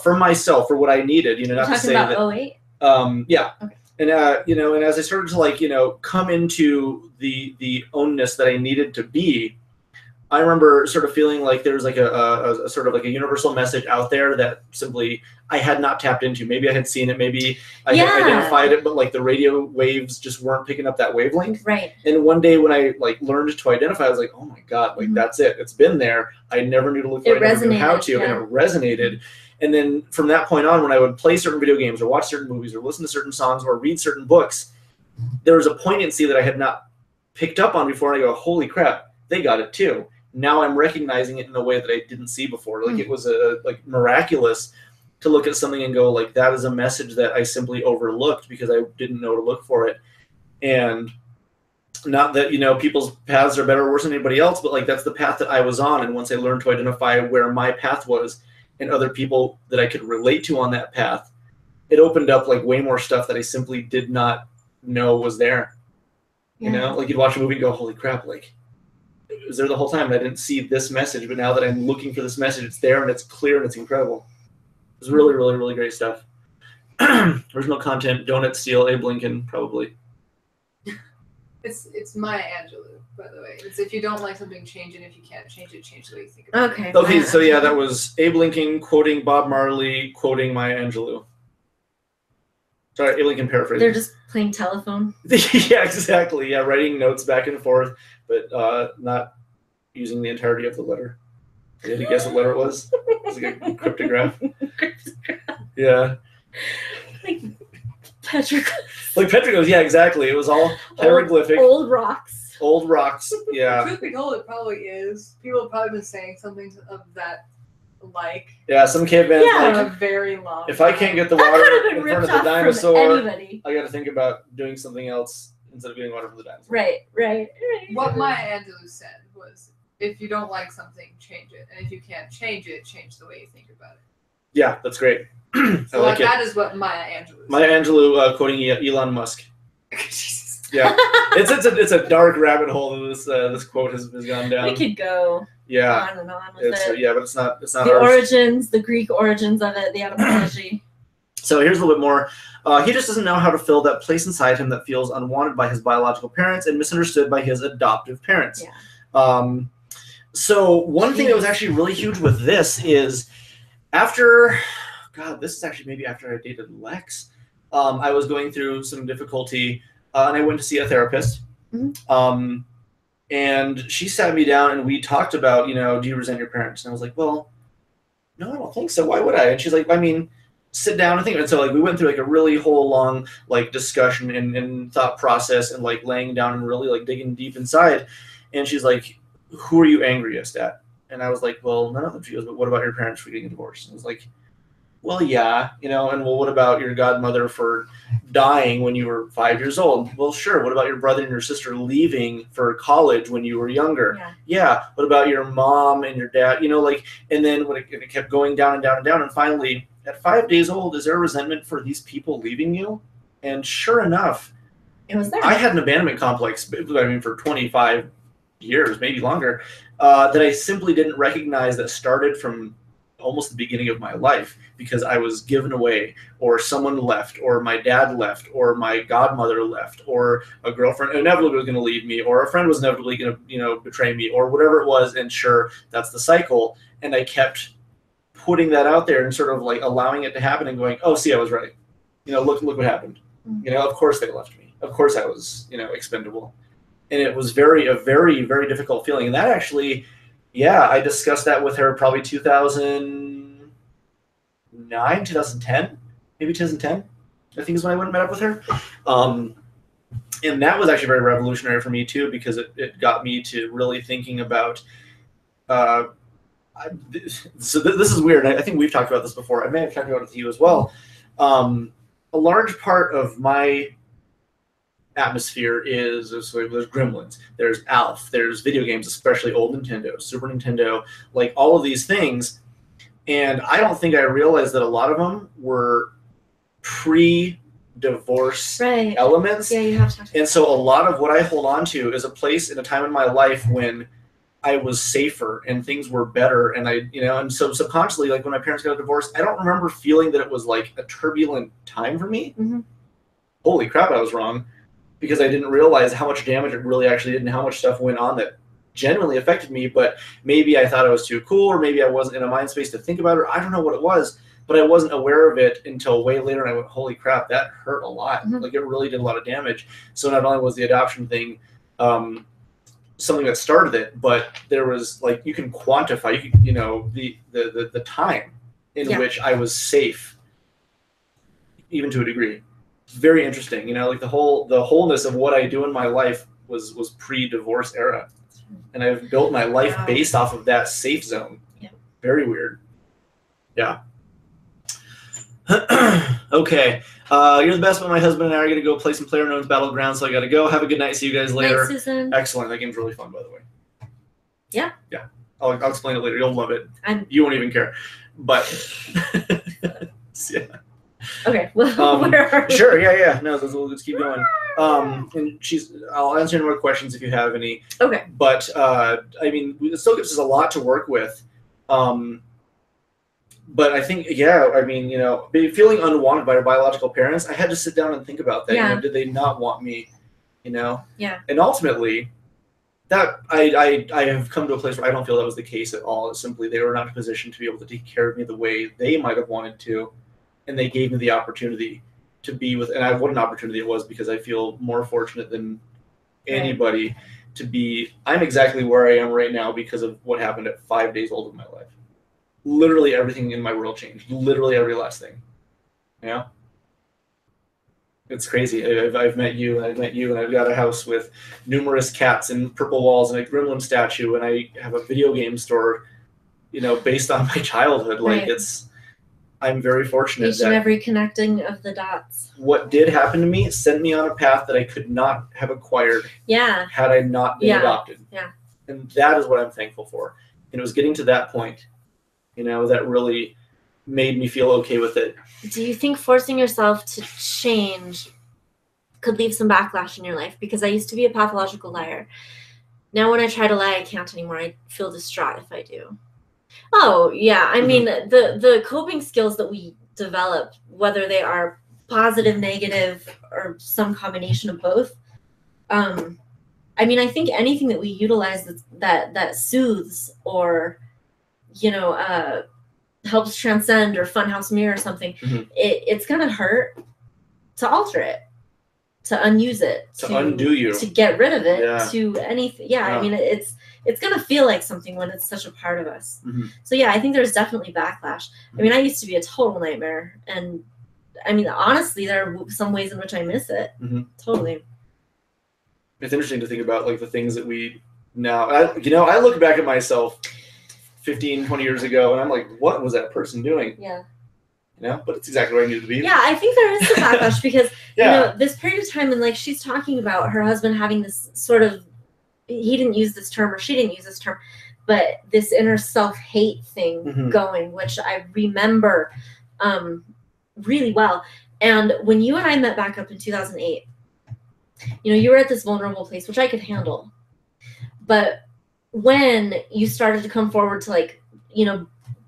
for myself, for what I needed. Not to say about that. 08? Yeah. Okay. And and as I started to come into the ownness that I needed to be, I remember sort of feeling like there was a sort of a universal message out there that simply I had not tapped into. Maybe I had seen it, maybe I had identified it, but the radio waves just weren't picking up that wavelength. Right. And one day when I learned to identify, I was like, oh my God, that's it. It's been there. I never knew to look for it. I never knew how to, and it resonated. And then from that point on, when I would play certain video games or watch certain movies or listen to certain songs or read certain books, there was a poignancy that I had not picked up on before. And I go, holy crap, they got it too. Now I'm recognizing it in a way that I didn't see before. It was miraculous to look at something and go, that is a message that I simply overlooked because I didn't know to look for it. And not that, people's paths are better or worse than anybody else, but that's the path that I was on. And once I learned to identify where my path was, and other people that I could relate to on that path, it opened up like way more stuff that I simply did not know was there. Yeah. You know, like you'd watch a movie and go, holy crap, like it was there the whole time and I didn't see this message, but now that I'm looking for this message, it's there and it's clear and it's incredible. It was really, really, really great stuff. Original content, Donut Steal, Abe Lincoln, probably. It's Maya Angelou, by the way. It's if you don't like something, change it. If you can't change it, change the way you think about it. Okay, so yeah, that was Abe Lincoln quoting Bob Marley, quoting Maya Angelou. Sorry, Abe Lincoln paraphrasing. They're just playing telephone. Yeah, exactly. Yeah, writing notes back and forth, but not using the entirety of the letter. Did you guess what letter it was? It was like a cryptograph. Yeah. Like petroglyphs. Like petroglyphs, yeah, exactly. It was all hieroglyphic. Old rocks. Old rocks, yeah. Truth be told, it probably is. People have probably been saying something of that like. Yeah, some caveman For like, a very long if I can't get the water in front of the dinosaur, anybody. I got to think about doing something else instead of getting water from the dinosaur. Right. What Maya Angelou said was, if you don't like something, change it. And if you can't change it, change the way you think about it. Yeah, that's great. So I like that is what Maya Angelou said. Maya Angelou quoting Elon Musk. Jesus. Yeah, it's a dark rabbit hole that this quote has gone down. We could go on and on with it. Yeah, but it's not the ours. origins, the Greek origins of it, the etymology. So here's a little bit more. He just doesn't know how to fill that place inside him that feels unwanted by his biological parents and misunderstood by his adoptive parents. Yeah. So one thing that was actually really huge with this is after, God, this is actually maybe after I dated Lex, I was going through some difficulty and I went to see a therapist. Mm-hmm. And she sat me down and we talked about, do you resent your parents? And I was like, well, no, I don't think so. Why would I? And she's like, I mean, sit down and think. And so like we went through like a really whole long like discussion and thought process and like laying down and really like digging deep inside. And she's like, who are you angriest at? And I was like, well, none of them. She goes, but what about your parents for getting divorced? And I was like, well, yeah, and well, what about your godmother for dying when you were 5 years old? Well, sure. What about your brother and your sister leaving for college when you were younger? Yeah. What about your mom and your dad? And then when it kept going down and down and down, and finally at 5 days old, is there resentment for these people leaving you? And sure enough, it was there. I had an abandonment complex, for 25 years, maybe longer, that I simply didn't recognize that started from almost the beginning of my life because I was given away or someone left or my dad left or my godmother left or a girlfriend inevitably was going to leave me or a friend was inevitably going to betray me or whatever it was. And sure, that's the cycle. And I kept putting that out there and sort of like allowing it to happen and going, oh, see, I was right. Look what happened. Mm-hmm. Of course they left me. Of course I was, expendable. And it was a very, very difficult feeling. And that actually, I discussed that with her probably 2009, 2010, maybe 2010, I think is when I went and met up with her. And that was actually very revolutionary for me too, because it got me to really thinking about, so this is weird. I think we've talked about this before. I may have talked about it with you as well. A large part of my atmosphere is there's Gremlins, there's Alf, there's video games, especially old Nintendo, Super Nintendo, like all of these things. And I don't think I realized that a lot of them were pre-divorce elements. Yeah, you have to. And so a lot of what I hold on to is a place in a time in my life when I was safer and things were better. And and so subconsciously, like when my parents got a divorce, I don't remember feeling that it was like a turbulent time for me. Mm-hmm. Holy crap, I was wrong. Because I didn't realize how much damage it really actually did and how much stuff went on that genuinely affected me. But maybe I thought I was too cool, or maybe I wasn't in a mind space to think about it. I don't know what it was, but I wasn't aware of it until way later. And I went, holy crap, that hurt a lot. Mm-hmm. Like it really did a lot of damage. So not only was the adoption thing something that started it, but there was like, you can quantify, the time in which I was safe, even to a degree. Very interesting, like the wholeness of what I do in my life was pre-divorce era, and I've built my life based off of that safe zone. Yeah. Very weird. Yeah. Okay. You're the best, but my husband and I are going to go play some PlayerUnknown's Battlegrounds, so I got to go. Have a good night. See you guys later. Thanks, Susan. Excellent. That game's really fun, by the way. Yeah. Yeah. I'll explain it later. You'll love it. And you won't even care. But yeah. Okay, well, where are we? Sure, yeah. No, let's keep going. And I'll answer any more questions if you have any. Okay. But I mean, it still gives us a lot to work with. But I think, I mean, feeling unwanted by our biological parents, I had to sit down and think about that. Yeah. Did they not want me? Yeah. And ultimately, that I have come to a place where I don't feel that was the case at all. It's simply they were not in a position to be able to take care of me the way they might have wanted to, and they gave me the opportunity to be with. And what an opportunity it was, because I feel more fortunate than anybody to be. I'm exactly where I am right now because of what happened at 5 days old of my life. Literally everything in my world changed. Literally every last thing. It's crazy. I've met you, and I've got a house with numerous cats and purple walls and a gremlin statue, and I have a video game store, based on my childhood. Like, I'm very fortunate. Each and every connecting of the dots. What did happen to me sent me on a path that I could not have acquired had I not been adopted. Yeah. And that is what I'm thankful for. And it was getting to that point, that really made me feel okay with it. Do you think forcing yourself to change could leave some backlash in your life? Because I used to be a pathological liar. Now when I try to lie, I can't anymore. I feel distraught if I do. Oh, yeah. I mean, the coping skills that we develop, whether they are positive, negative, or some combination of both, I mean, I think anything that we utilize that soothes or, helps transcend, or funhouse mirror or something, it's going to hurt to alter it, to unuse it, to undo you, to get rid of it, to anything. I mean, it's going to feel like something when it's such a part of us. So I think there's definitely backlash. I mean, I used to be a total nightmare, and I mean, honestly, there are some ways in which I miss it. Totally. It's interesting to think about, like, the things that we now, I look back at myself 15, 20 years ago, and I'm like, what was that person doing? Yeah. But it's exactly where I needed to be. Yeah, I think there is some backlash because, this period of time, and like she's talking about her husband having this sort of, he didn't use this term or she didn't use this term, but this inner self-hate thing going, which I remember really well. And when you and I met back up in 2008, you were at this vulnerable place, which I could handle. But when you started to come forward to, like,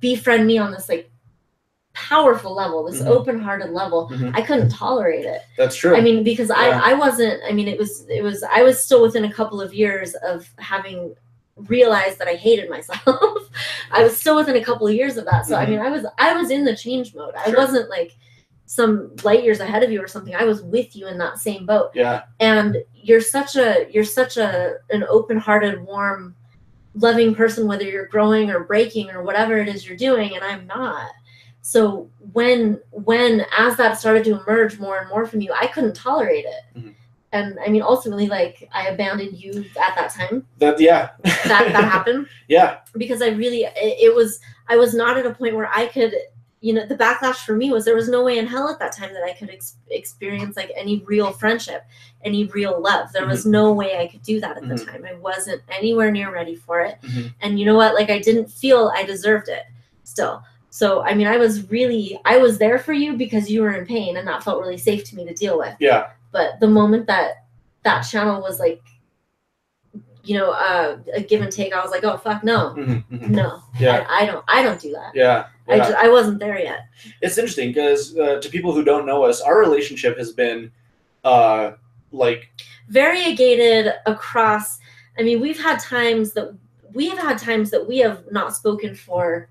befriend me on this, like, powerful level, this open-hearted level, I couldn't tolerate it. That's true. I mean, because I wasn't, I mean, I was still within a couple of years of having realized that I hated myself. I was still within a couple of years of that. So, I mean, I was in the change mode. I wasn't like some light years ahead of you or something. I was with you in that same boat. Yeah. And you're such an open-hearted, warm, loving person, whether you're growing or breaking or whatever it is you're doing, and I'm not. So when as that started to emerge more and more from you, I couldn't tolerate it. And I mean, ultimately, like, I abandoned you at that time. That happened. Yeah. Because I was not at a point where I could, the backlash for me was there was no way in hell at that time that I could experience, like, any real friendship, any real love. There was no way I could do that at the time. I wasn't anywhere near ready for it. And you know what? Like, I didn't feel I deserved it still. So, I mean, I was there for you because you were in pain, and that felt really safe to me to deal with. Yeah. But the moment that channel was like, a give and take, I was like, oh, fuck, no. No. Yeah. I don't do that. Yeah. I wasn't there yet. It's interesting because to people who don't know us, our relationship has been like variegated across. I mean, we've had times that we have not spoken for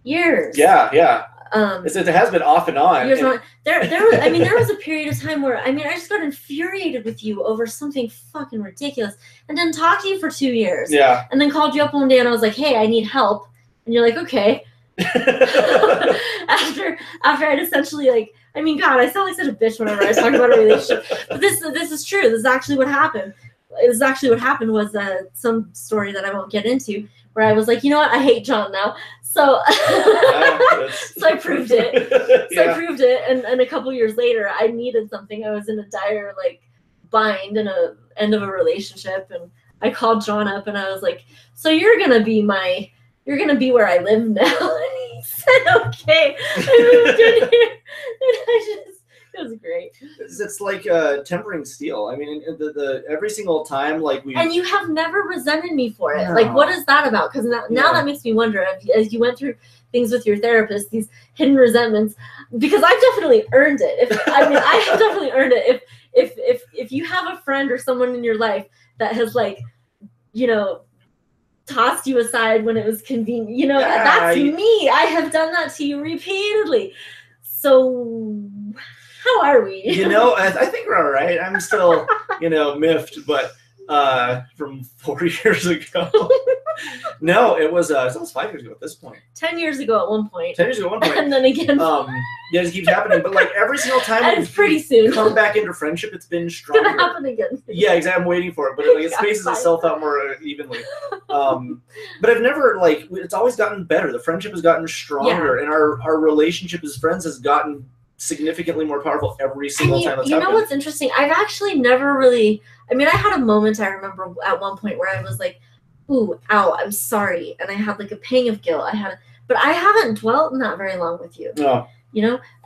years. Yeah. It has been off and on. There was a period of time where, I mean, I just got infuriated with you over something fucking ridiculous and didn't talk to you for 2 years. Yeah. And then called you up one day and I was like, hey, I need help. And you're like, okay. after I'd essentially, like, I mean, God, I sound like such a bitch whenever I talk about a relationship. But this is true. This is actually what happened. Was some story that I won't get into, where I was like, you know what, I hate John now. So so I proved it. And a couple years later, I needed something. I was in a dire, like, bind in a end of a relationship, and I called John up and I was like, so you're gonna be where I live now. He said, okay. I moved in here. And it was great. It's like tempering steel. I mean, the every single time, like we. And you have never resented me for it. No. Like, what is that about? Because now that makes me wonder, as you went through things with your therapist, these hidden resentments, because I've definitely earned it. I have definitely earned it. If you have a friend or someone in your life that has, like, tossed you aside when it was convenient, that's me. I have done that to you repeatedly. So how are we? I think we're all right. I'm still, miffed, but from 4 years ago. No, it was 5 years ago at this point. 10 years ago at one point. 10 years ago at one point. And then again. It just keeps happening. But like every single time it's pretty soon. Come back into friendship, it's been stronger. It's gonna happen again. Yeah, exactly. I'm waiting for it, but it spaces itself out more evenly. But I've never it's always gotten better. The friendship has gotten stronger, and our relationship as friends has gotten significantly more powerful every single time that's happened. You know what's interesting? I've actually never really. I mean, I had a moment I remember at one point where I was like, "Ooh, ow, I'm sorry," and I had like a pang of guilt. But I haven't dwelt in that very long with you. No.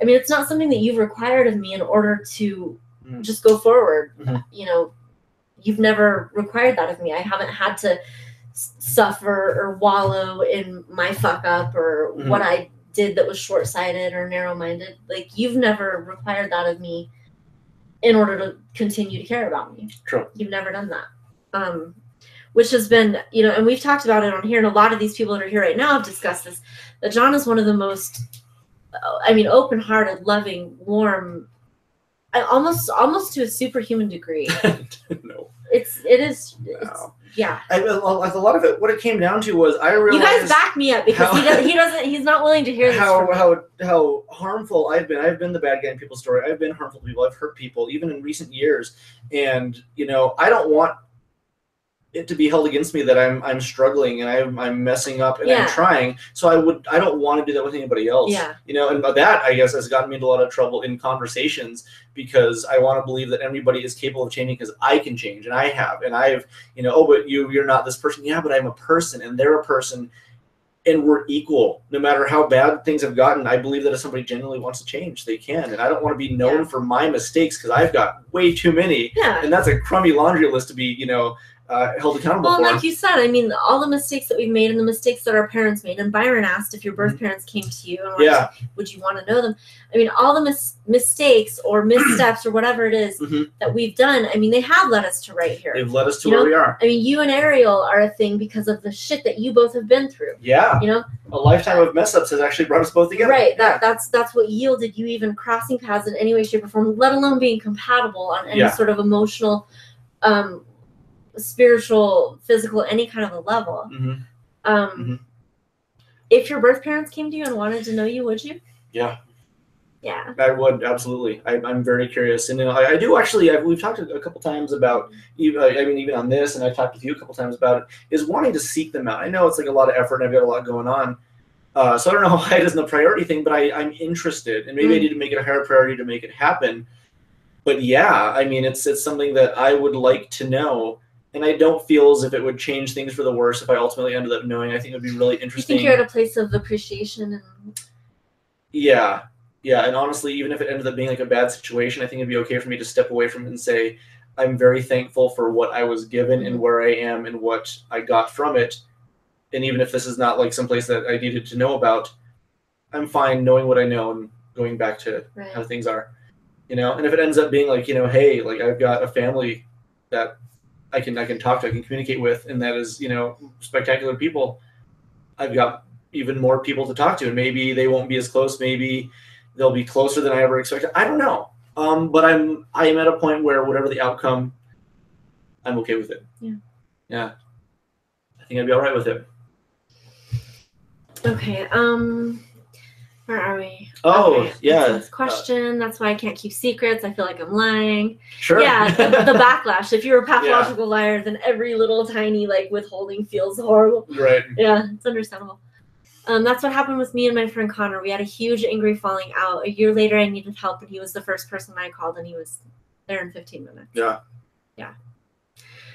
I mean, it's not something that you've required of me in order to just go forward. Mm-hmm. You've never required that of me. I haven't had to suffer or wallow in my fuck up or what I did that was short-sighted or narrow-minded. Like, you've never required that of me in order to continue to care about me. True. You've never done that. Which has been, and we've talked about it on here, and a lot of these people that are here right now have discussed this, that John is one of the most, open-hearted, loving, warm, almost to a superhuman degree. No. It is. No. Yeah. A lot of it, what it came down to was I realized. You guys back me up because he's not willing to hear this. How harmful I've been. I've been the bad guy in people's story. I've been harmful to people. I've hurt people, even in recent years. And, I don't want it to be held against me that I'm struggling and I'm messing up and I'm trying. So I don't want to do that with anybody else. Yeah. And that, I guess, has gotten me into a lot of trouble in conversations because I want to believe that everybody is capable of changing because I can change and I have. And I've, but you're not this person. Yeah, but I'm a person and they're a person and we're equal. No matter how bad things have gotten, I believe that if somebody genuinely wants to change, they can. And I don't want to be known for my mistakes because I've got way too many. Yeah. And that's a crummy laundry list to be, held accountable for. Well, like you said, all the mistakes that we've made and the mistakes that our parents made, and Byron asked if your birth parents came to you and would you want to know them? All the mistakes or missteps or whatever it is that we've done, they have led us to right here. They've led us to where we are. You and Ariel are a thing because of the shit that you both have been through. Yeah. A lifetime of mess ups has actually brought us both together. Right. That's what yielded you even crossing paths in any way, shape, or form, let alone being compatible on any sort of emotional, spiritual, physical, any kind of a level. If your birth parents came to you and wanted to know you, would you? Yeah. Yeah. I would, absolutely. I'm very curious. And I do actually, we've talked a couple times about, even on this, and I've talked with you a couple times about it, is wanting to seek them out. I know it's like a lot of effort and I've got a lot going on. So I don't know why it isn't a priority thing, but I'm interested. And maybe I need to make it a higher priority to make it happen. But yeah, it's something that I would like to know. And I don't feel as if it would change things for the worse if I ultimately ended up knowing. I think it would be really interesting. You think you're at a place of appreciation? Yeah. And honestly, even if it ended up being like a bad situation, I think it'd be okay for me to step away from it and say, I'm very thankful for what I was given and where I am and what I got from it. And even if this is not like someplace that I needed to know about, I'm fine knowing what I know and going back to how things are. And if it ends up being like, hey, like I've got a family that I can talk to, I can communicate with, and that is, spectacular people. I've got even more people to talk to, and maybe they won't be as close. Maybe they'll be closer than I ever expected. I don't know. But I am at a point where whatever the outcome, I'm okay with it. Yeah. I think I'd be all right with it. Okay. Where are we? Oh, okay. Yeah. This question. That's why I can't keep secrets. I feel like I'm lying. Sure. Yeah, the backlash. If you're a pathological liar, then every little tiny withholding feels horrible. Right. Yeah, it's understandable. That's what happened with me and my friend Connor. We had a huge angry falling out. A year later, I needed help, and he was the first person I called, and he was there in 15 minutes. Yeah.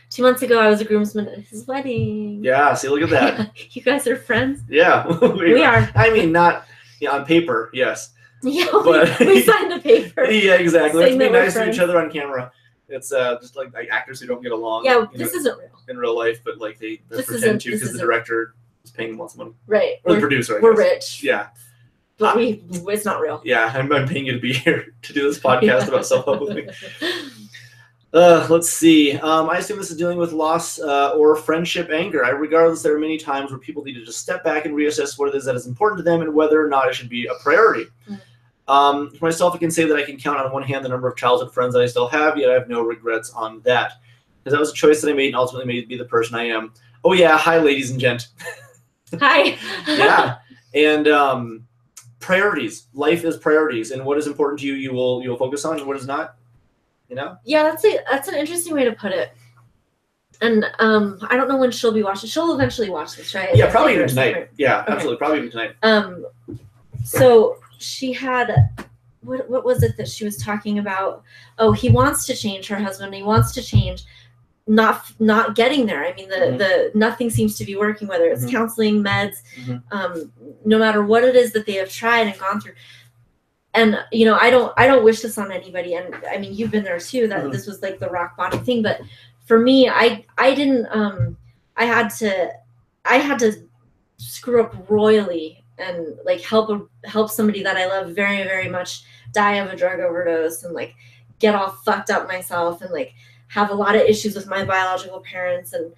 2 months ago, I was a groomsman at his wedding. Yeah, see, look at that. You guys are friends? Yeah. We are. I mean, not on paper, yes. Yeah, but we signed a paper. Yeah, exactly. Let's saying be that we're nice to friends. each other on camera. It's just like actors who don't get along. Yeah, this isn't real. in real life, but like they This pretend to isn't- because the director is paying them lots of money. Right. Or the producer, I We're guess. rich. Yeah. But it's not real. Yeah, I'm paying you to be here to do this podcast about self-publishing. Let's see. I assume this is dealing with loss or friendship anger. Regardless, there are many times where people need to just step back and reassess what it is that is important to them and whether or not it should be a priority. For myself, I can say that I can count on one hand the number of childhood friends that I still have, yet I have no regrets on that. Because that was a choice that I made and ultimately made me be the person I am. Oh yeah, hi ladies and gent. Hi. Yeah. And priorities. Life is priorities. And what is important to you, you will focus on, and what is not. You know? Yeah, that's an interesting way to put it. And I don't know when she'll be watching. She'll eventually watch this, right? Yeah, probably even Later, tonight. Yeah, Okay. absolutely. Probably even tonight. So she had what was it that she was talking about? Oh, he wants to change, her husband. He wants to change, not getting there. I mean, the nothing seems to be working, whether it's counseling, meds, no matter what it is that they have tried and gone through. And I don't wish this on anybody. And I mean, you've been there too. That this was like the rock bottom thing. But for me, I didn't. I had to screw up royally and like help somebody that I love very, very much die of a drug overdose and like get all fucked up myself and like have a lot of issues with my biological parents. And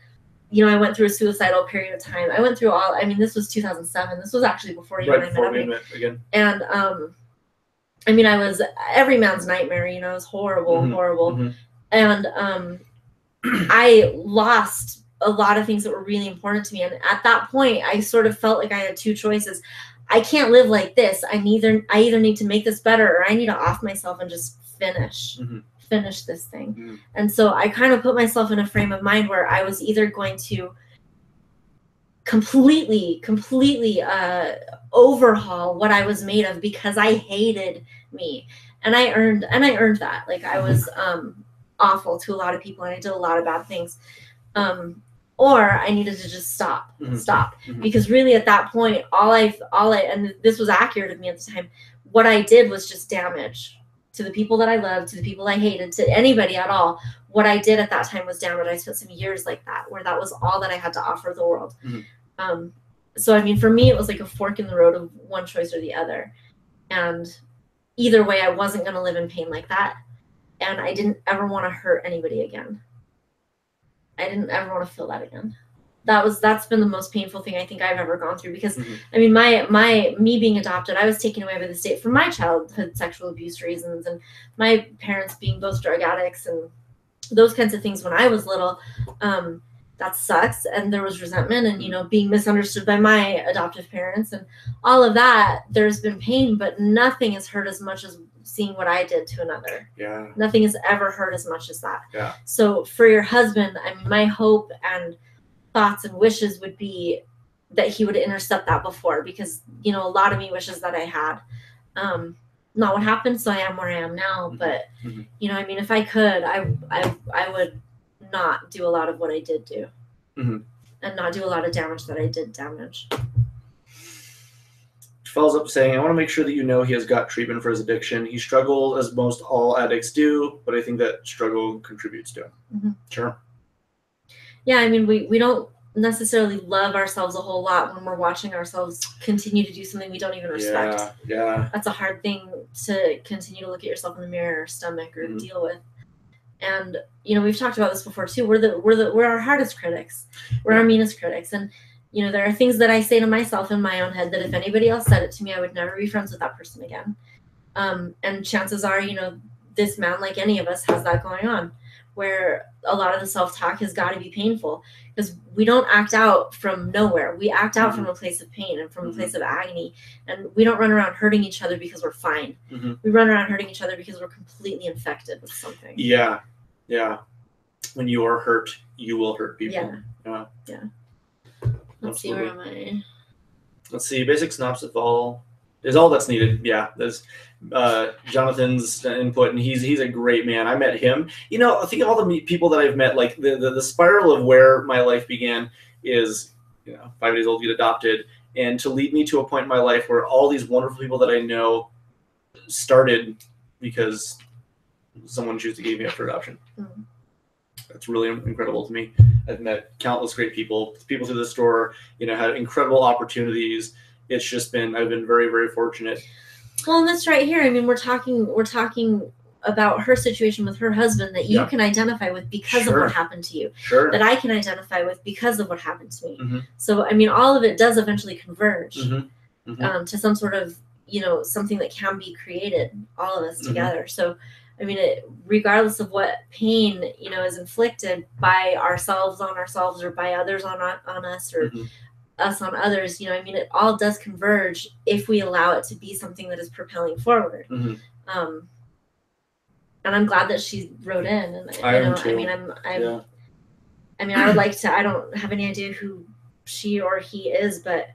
I went through a suicidal period of time. I went through this was 2007. This was actually before you and I met again. And I mean, I was every man's nightmare. It was horrible. And I lost a lot of things that were really important to me. And at that point, I sort of felt like I had two choices. I can't live like this. I either need to make this better, or I need to off myself and just finish this thing. And so I kind of put myself in a frame of mind where I was either going to completely overhaul what I was made of because I hated me, and I earned that. Like I was awful to a lot of people, and I did a lot of bad things. Or I needed to just stop, because really at that point, all I, and this was accurate of me at the time, what I did was just damage to the people that I loved, to the people I hated, to anybody at all. What I did at that time was damage. I spent some years like that, where that was all that I had to offer the world. So, I mean, for me, it was like a fork in the road of one choice or the other. And either way, I wasn't going to live in pain like that. And I didn't ever want to hurt anybody again. I didn't ever want to feel that again. That's been the most painful thing I think I've ever gone through, because I mean, me being adopted, I was taken away by the state for my childhood sexual abuse reasons, and my parents being both drug addicts and those kinds of things when I was little. That sucks. And there was resentment and, being misunderstood by my adoptive parents and all of that. There's been pain, but nothing has hurt as much as seeing what I did to another. Yeah. Nothing has ever hurt as much as that. Yeah. So for your husband, I mean, my hope and thoughts and wishes would be that he would intercept that before, because, a lot of me wishes that I had. Not what happened, so I am where I am now. But, I mean, if I could, I would not do a lot of what I did do, and not do a lot of damage that I did damage. She follows up saying, I want to make sure that he has got treatment for his addiction. He struggled as most all addicts do, but I think that struggle contributes to it. Sure. Yeah, I mean, we don't necessarily love ourselves a whole lot when we're watching ourselves continue to do something we don't even respect. Yeah. That's a hard thing to continue to look at yourself in the mirror or stomach or deal with. And, we've talked about this before too. We're our hardest critics. We're our meanest critics. And, there are things that I say to myself in my own head that if anybody else said it to me, I would never be friends with that person again. And chances are, this man, like any of us, has that going on, where a lot of the self-talk has got to be painful, because we don't act out from nowhere. We act out from a place of pain and from a place of agony. And we don't run around hurting each other because we're fine. We run around hurting each other because we're completely infected with something. Yeah. When you are hurt, you will hurt people. Yeah. Let's see, where am I? Let's see. Basic synopsis of all is all that's needed. Yeah, there's Jonathan's input, and he's a great man. I met him. I think of all the people that I've met, like the spiral of where my life began is, 5 days old, get adopted, and to lead me to a point in my life where all these wonderful people that I know started because someone chose to give me up for adoption. Mm-hmm. That's really incredible to me. I've met countless great people through the store, had incredible opportunities. It's just I've been very, very fortunate. Well, and that's right here. I mean, we're talking about her situation with her husband that you can identify with because of what happened to you. Sure. That I can identify with because of what happened to me. Mm-hmm. So, I mean, all of it does eventually converge mm-hmm. Mm-hmm. To some sort of, something that can be created, all of us together. So, I mean, regardless of what pain, is inflicted by ourselves on ourselves or by others on us or us on others, it all does converge if we allow it to be something that is propelling forward. Mm-hmm. And I'm glad that she wrote in. And I am too. I would like to. I don't have any idea who she or he is, but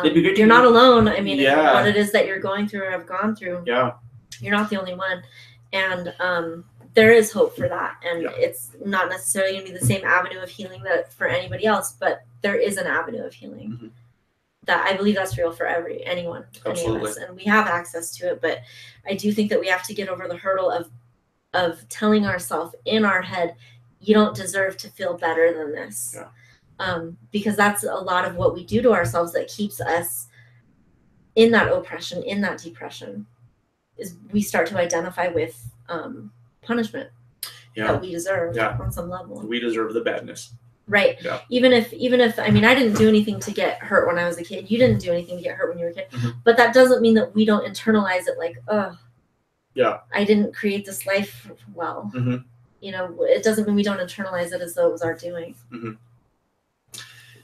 you're not alone. I mean, what it is that you're going through or have gone through. Yeah, you're not the only one, and there is hope for that. And it's not necessarily going to be the same avenue of healing that for anybody else, but there is an avenue of healing that I believe that's real for anyone, any of us, and we have access to it. But I do think that we have to get over the hurdle of telling ourselves in our head, you don't deserve to feel better than this. Because that's a lot of what we do to ourselves that keeps us in that oppression, in that depression, is we start to identify with punishment that we deserve on some level. We deserve the badness. Right. Yeah. Even if I mean, I didn't do anything to get hurt when I was a kid. You didn't do anything to get hurt when you were a kid. But that doesn't mean that we don't internalize it like, I didn't create this life well. It doesn't mean we don't internalize it as though it was our doing.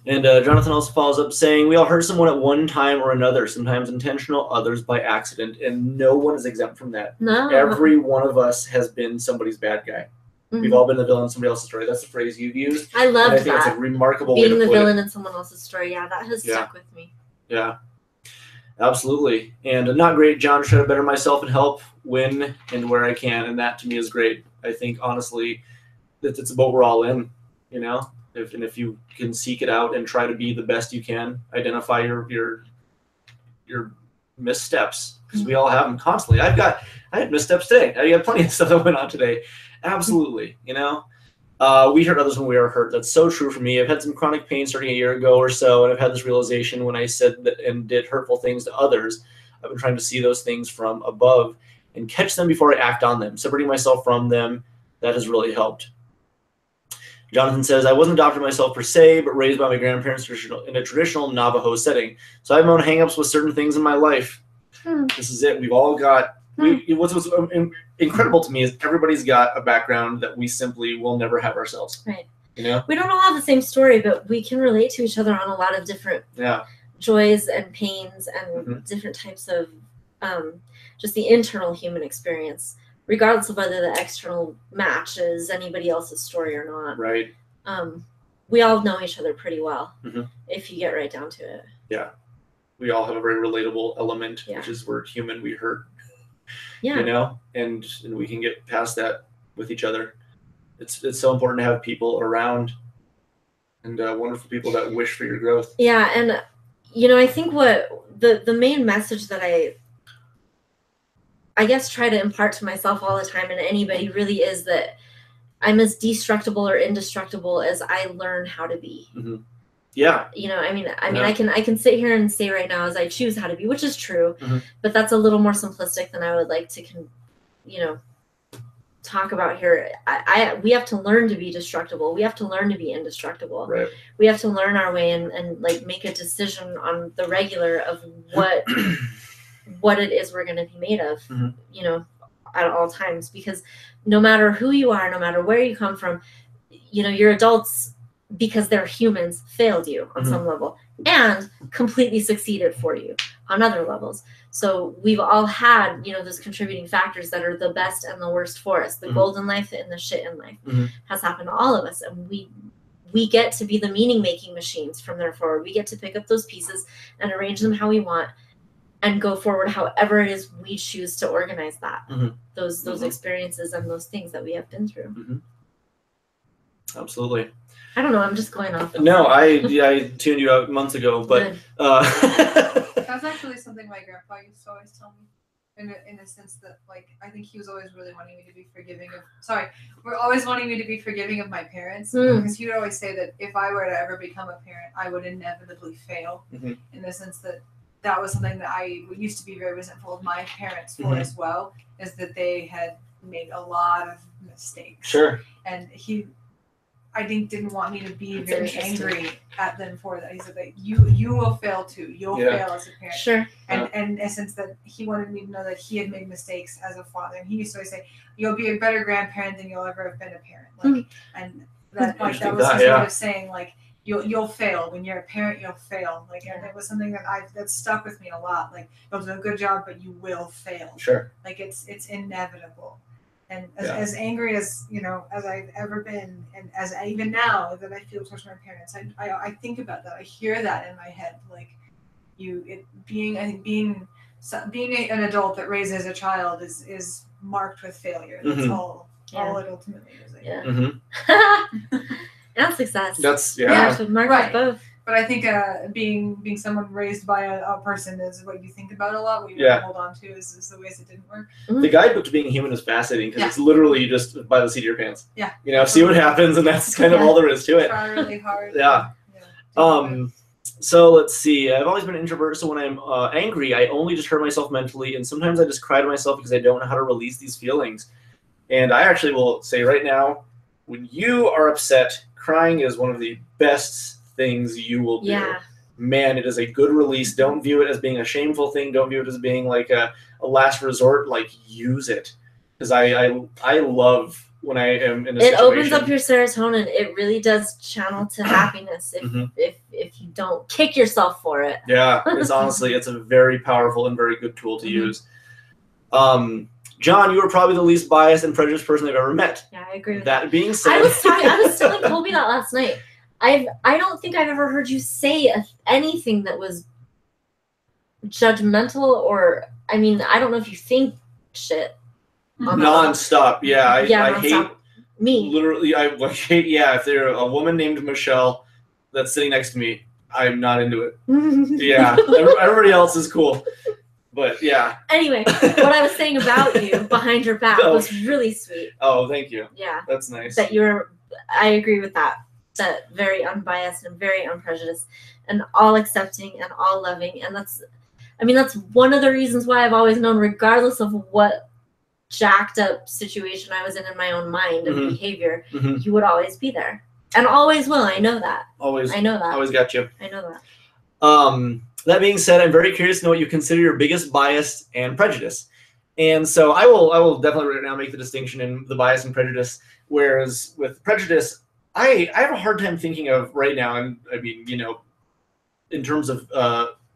And Jonathan also follows up saying, we all hurt someone at one time or another, sometimes intentional, others by accident, and no one is exempt from that. No. Every one of us has been somebody's bad guy. We've all been the villain in somebody else's story. That's the phrase you've used. I love that. I think it's a remarkable way to put it. Being the villain in someone else's story. Yeah, that has stuck with me. Yeah, absolutely. And not great, John, try to better myself and help when and where I can. And that to me is great. I think, honestly, that it's a boat we're all in, If you can seek it out and try to be the best you can, identify your missteps, because we all have them constantly. I had missteps today. I had plenty of stuff that went on today. Absolutely, we hurt others when we are hurt. That's so true for me. I've had some chronic pain starting a year ago or so, and I've had this realization when I said that and did hurtful things to others. I've been trying to see those things from above and catch them before I act on them, separating myself from them. That has really helped. Jonathan says, I wasn't adopted myself per se, but raised by my grandparents in a traditional Navajo setting. So I have my own hang-ups with certain things in my life. This is it. We've all got... What's incredible to me is everybody's got a background that we simply will never have ourselves. Right. We don't all have the same story, but we can relate to each other on a lot of different joys and pains and different types of just the internal human experience, regardless of whether the external matches anybody else's story or not. Right. We all know each other pretty well if you get right down to it. Yeah. We all have a very relatable element, which is we're human, we hurt. And we can get past that with each other. It's so important to have people around and wonderful people that wish for your growth. Yeah, and I think what the main message that I guess try to impart to myself all the time and anybody really is that I'm as destructible or indestructible as I learn how to be. Yeah. I can sit here and say right now as I choose how to be, which is true, but that's a little more simplistic than I would like to, talk about here. We have to learn to be destructible. We have to learn to be indestructible. Right. We have to learn our way and like make a decision on the regular of what it is we're going to be made of, at all times, because no matter who you are, no matter where you come from, your adults, because they're humans, failed you on some level and completely succeeded for you on other levels. So we've all had, those contributing factors that are the best and the worst for us. The gold in life and the shit in life has happened to all of us. And we get to be the meaning-making machines from there forward. We get to pick up those pieces and arrange them how we want and go forward however it is we choose to organize that. Those experiences and those things that we have been through. Absolutely. I don't know. I'm just going off. No, I tuned you out months ago, but that's actually something my grandpa used to always tell me. In the sense that, like, I think he was always really wanting me to be forgiving of. We're always wanting me to be forgiving of my parents, because he would always say that if I were to ever become a parent, I would inevitably fail. In the sense that was something that I used to be very resentful of my parents for as well, is that they had made a lot of mistakes. Sure. And he, I think, didn't want me to be very angry at them for that. He said that you will fail too. You'll fail as a parent. Sure. And in a sense that he wanted me to know that he had made mistakes as a father. And he used to always say, "You'll be a better grandparent than you'll ever have been a parent." Like, and that was his way of saying, like, you'll fail when you're a parent. You'll fail. Like, and it was something that stuck with me a lot. Like, you'll do a good job, but you will fail. Sure. Like, it's inevitable. And as angry as as I've ever been, and as even now that I feel towards my parents, I think about that. I hear that in my head, like being an adult that raises a child is marked with failure. That's all it ultimately is. And success. That's marked with both. But I think being someone raised by a person is what you think about a lot. What you hold on to is the ways it didn't work. The guidebook to being human is fascinating because it's literally just by the seat of your pants. Yeah. See what happens, and that's kind of all there is to it. Try really hard. So let's see. I've always been an introvert, so when I'm angry, I only just hurt myself mentally, and sometimes I just cry to myself because I don't know how to release these feelings. And I actually will say right now, when you are upset, crying is one of the best things you will do. Man, it is a good release. Don't view it as being a shameful thing. Don't view it as being like a last resort. Like, use it, because I love when I am in a situation. It opens up your serotonin. It really does channel to happiness if you don't kick yourself for it. Yeah, it's a very powerful and very good tool to use. John, you are probably the least biased and prejudiced person I've ever met. Yeah, I agree with that. Being said, I was telling Colby that last night. I don't think I've ever heard you say anything that was judgmental, or I don't know if you think shit. Non-stop, I hate me. Literally, I hate. If they're a woman named Michelle that's sitting next to me, I'm not into it. Everybody else is cool, but Anyway, what I was saying about you behind your back was really sweet. Oh, thank you. Yeah, that's nice. I agree with that. That very unbiased and very unprejudiced and all accepting and all loving. And that's one of the reasons why I've always known, regardless of what jacked up situation I was in my own mind and behavior, you would always be there and always will. I know that. Always. I know that. Always got you. I know that. That being said, I'm very curious to know what you consider your biggest bias and prejudice. And so I will definitely right now make the distinction in the bias and prejudice, whereas with prejudice, I have a hard time thinking of right now, and in terms of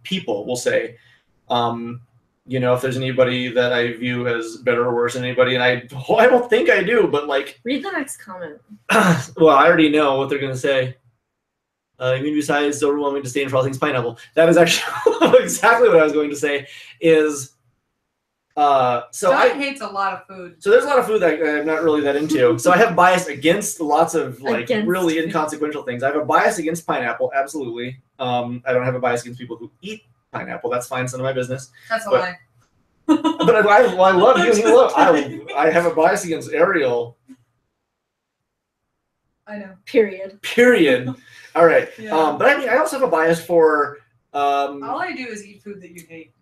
people, we'll say, if there's anybody that I view as better or worse than anybody, and I don't think I do, but like... Read the next comment. Well, I already know what they're going to say. I mean, besides overwhelming disdain for all things pineapple. That is actually exactly what I was going to say, is... John hates a lot of food. So there's a lot of food that I'm not really that into. So I have bias against lots of really inconsequential things. I have a bias against pineapple, absolutely. I don't have a bias against people who eat pineapple. That's fine. It's none of my business. That's a lie. But I love using love. I have a bias against Ariel. I know. Period. All right. Yeah. But I also have a bias for. All I do is eat food that you hate.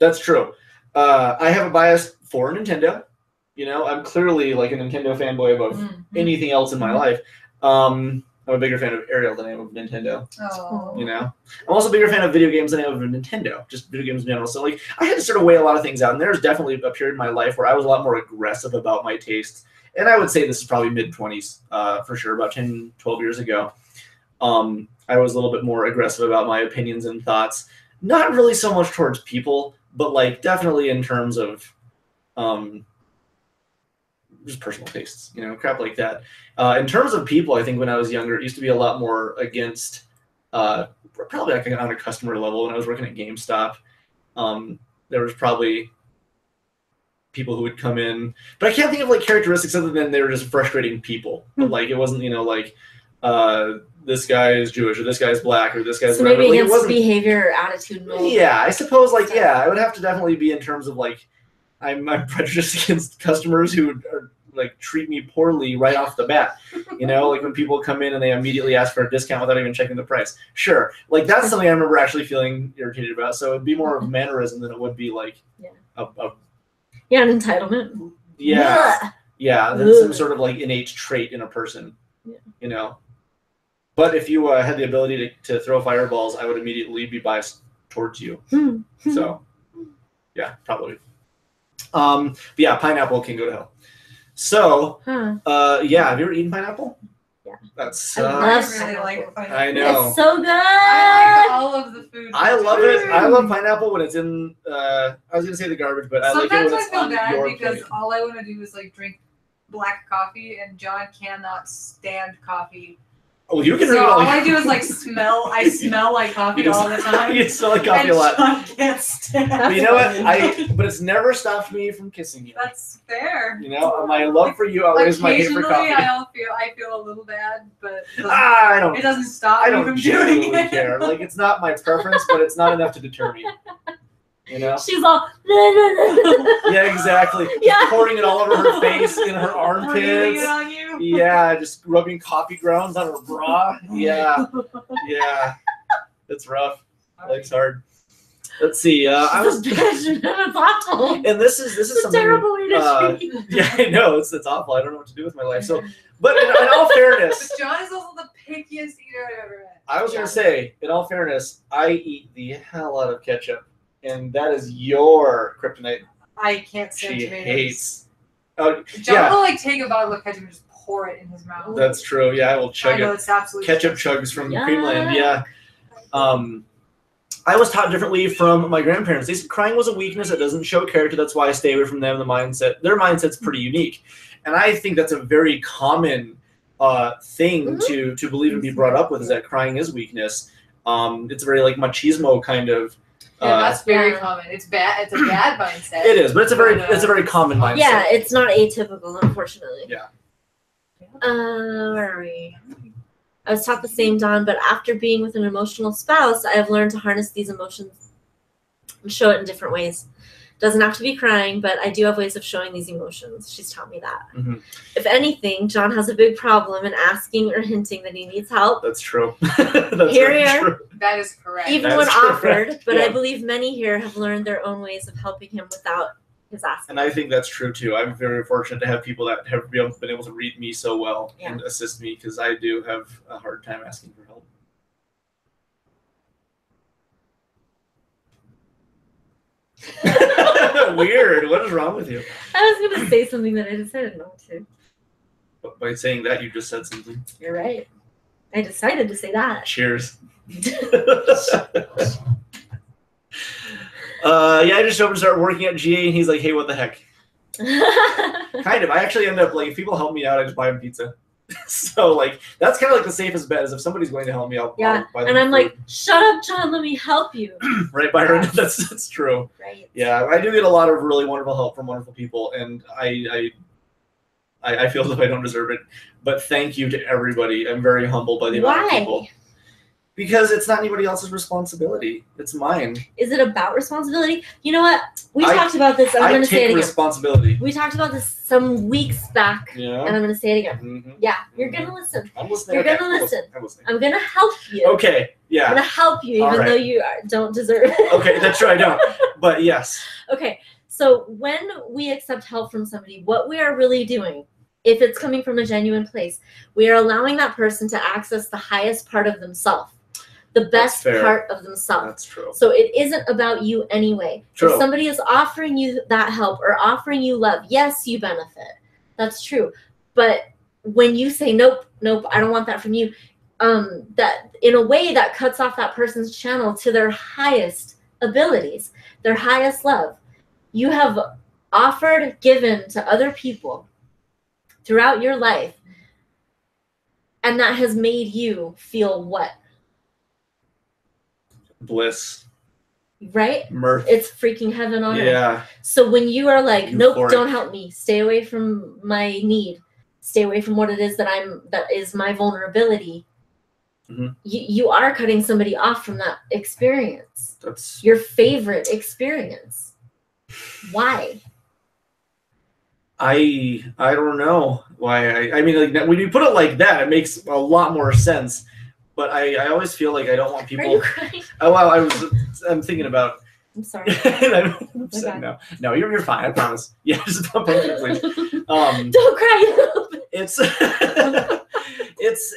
That's true. I have a bias for Nintendo. I'm clearly like a Nintendo fanboy above anything else in my life. I'm a bigger fan of Ariel than I am of Nintendo. Oh. I'm also a bigger fan of video games than I am of Nintendo, just video games in general. So like I had to sort of weigh a lot of things out, and there's definitely a period in my life where I was a lot more aggressive about my tastes. And I would say this is probably mid-20s for sure, about 10, 12 years ago. I was a little bit more aggressive about my opinions and thoughts. Not really so much towards people, but like definitely in terms of just personal tastes, crap like that. In terms of people, I think when I was younger, it used to be a lot more against, probably like on a customer level when I was working at GameStop. there was probably people who would come in, but I can't think of like characteristics other than they were just frustrating people. But like it wasn't, like this guy is Jewish or this guy's black or this guy's so maybe like, against behavior or attitude. Yeah, I suppose I would have to definitely be in terms of like I'm prejudiced against customers who are like treat me poorly right off the bat. Like when people come in and they immediately ask for a discount without even checking the price. Sure, like that's something I remember actually feeling irritated about. So it'd be more of a mannerism than it would be like an entitlement. Yeah, that's some sort of like innate trait in a person. But if you had the ability to throw fireballs, I would immediately be biased towards you. So, yeah, probably. But yeah, pineapple can go to hell. So, have you ever eaten pineapple? Yeah. That's I really like pineapple. I know. It's so good. I like all of the food. I love it. I love pineapple when it's in. I was gonna say the garbage, but Sometimes I like it when it's I on feel bad your because plate. all I want to do is like drink black coffee, and John cannot stand coffee. Oh, you can. So drink it all like, I do is like smell. I smell like coffee all the time. You smell like coffee and a lot. John can't stand. But you know what? But it's never stopped me from kissing you. That's fair. My love for you outweighs my hate for Occasionally, coffee. I feel a little bad, but I it doesn't stop I me don't from genuinely doing it. care. Like it's not my preference, but it's not enough to deter me. She's all. Yeah, exactly. Yeah. Pouring it all over her face, in her Breathing armpits. it on you. Yeah, just rubbing coffee grounds on her bra. Yeah. It's rough. Life's hard. Let's see. I was. It's awful. And this is It's a something. terrible way to treat. Yeah, I know it's awful. I don't know what to do with my life. So, but in all fairness, But John is also the pickiest eater I've ever met. I was gonna say, in all fairness, I eat the hell out of ketchup, and that is your kryptonite. I can't stand She tomatoes. hates. Oh, John yeah, will like take a bottle of ketchup and just pour it in his mouth. that's true. Yeah, I will I chug know it. it's absolutely Ketchup disgusting. chugs from Yeah. Creamland. Yeah. I was taught differently from my grandparents. They said crying was a weakness. It doesn't show character. That's why I stay away from them. Their mindset's pretty unique, and I think that's a very common thing to believe and be brought up with, is that crying is weakness. It's a very like machismo kind of. Yeah, that's very Yeah. common. It's bad. It's a bad mindset. It is, but it's a very common mindset. Yeah, it's not atypical, unfortunately. Yeah. Where are we? I was taught the same, Dawn, but after being with an emotional spouse, I have learned to harness these emotions and show it in different ways. Doesn't have to be crying, but I do have ways of showing these emotions. She's taught me that. Mhm. If anything, John has a big problem in asking or hinting that he needs help, That's true. That's Here very we are. true. That is correct. even That's when true. offered. But Yeah. I believe many here have learned their own ways of helping him without his asking. And I think that's true too. I'm very fortunate to have people that have been able to read me so well Yeah. and assist me, because I do have a hard time asking for help. Weird. What is wrong with you? I was going to say something that I decided not to. But by saying that, you just said something. You're right. I decided to say that. Cheers. I just showed up and started working at GA, and he's like, "Hey, what the heck?" Kind of. I actually end up like, if people help me out, I just buy them pizza. So like that's kind of like the safest bet, is if somebody's going to help me, I'll Yeah, buy them and I'm food. like, shut up, John, let me help you. Right, Byron. That's true. Right. Yeah, I do get a lot of really wonderful help from wonderful people, and I feel as if I don't deserve it. But thank you to everybody. I'm very humbled by the amount of people. Why? Because it's not anybody else's responsibility. It's mine. Is it about responsibility? You know what? We I- talked about this, and I'm I going to say take it again. responsibility. We talked about this some weeks back, Yeah. and I'm going to say it again. Mm-hmm. Yeah, you're going to listen. I'm listening. You're Okay, gonna listen. I'm listening. I'm going to help you. Okay. I'm Yeah. going to help you, All even right. though you don't deserve it. Okay, that's true. I don't. But yes. Okay, so when we accept help from somebody, what we are really doing, if it's coming from a genuine place, we are allowing that person to access the highest part of themselves, the best fair. part of themselves. That's true. So it isn't about you anyway. True. If somebody is offering you that help or offering you love, yes, you benefit. That's true. But when you say, nope, I don't want that from you, that in a way that cuts off that person's channel to their highest abilities, their highest love. You have offered, given to other people throughout your life, and that has made you feel what? Bliss. right? Mirth. It's freaking heaven on earth. Yeah. So when you are like, nope, Euphoric. don't help me. Stay away from my need. Stay away from what it is that is my vulnerability. Mm-hmm. You are cutting somebody off from that experience. That's your favorite experience. Why? I don't know why. I mean, like, when you put it like that, it makes a lot more sense. But I always feel like I don't want people. Are you crying? Oh well, I'm thinking about. I'm sorry. I'm upset now. No, you're fine. I promise. Yeah, just pump it, please. Don't cry. It's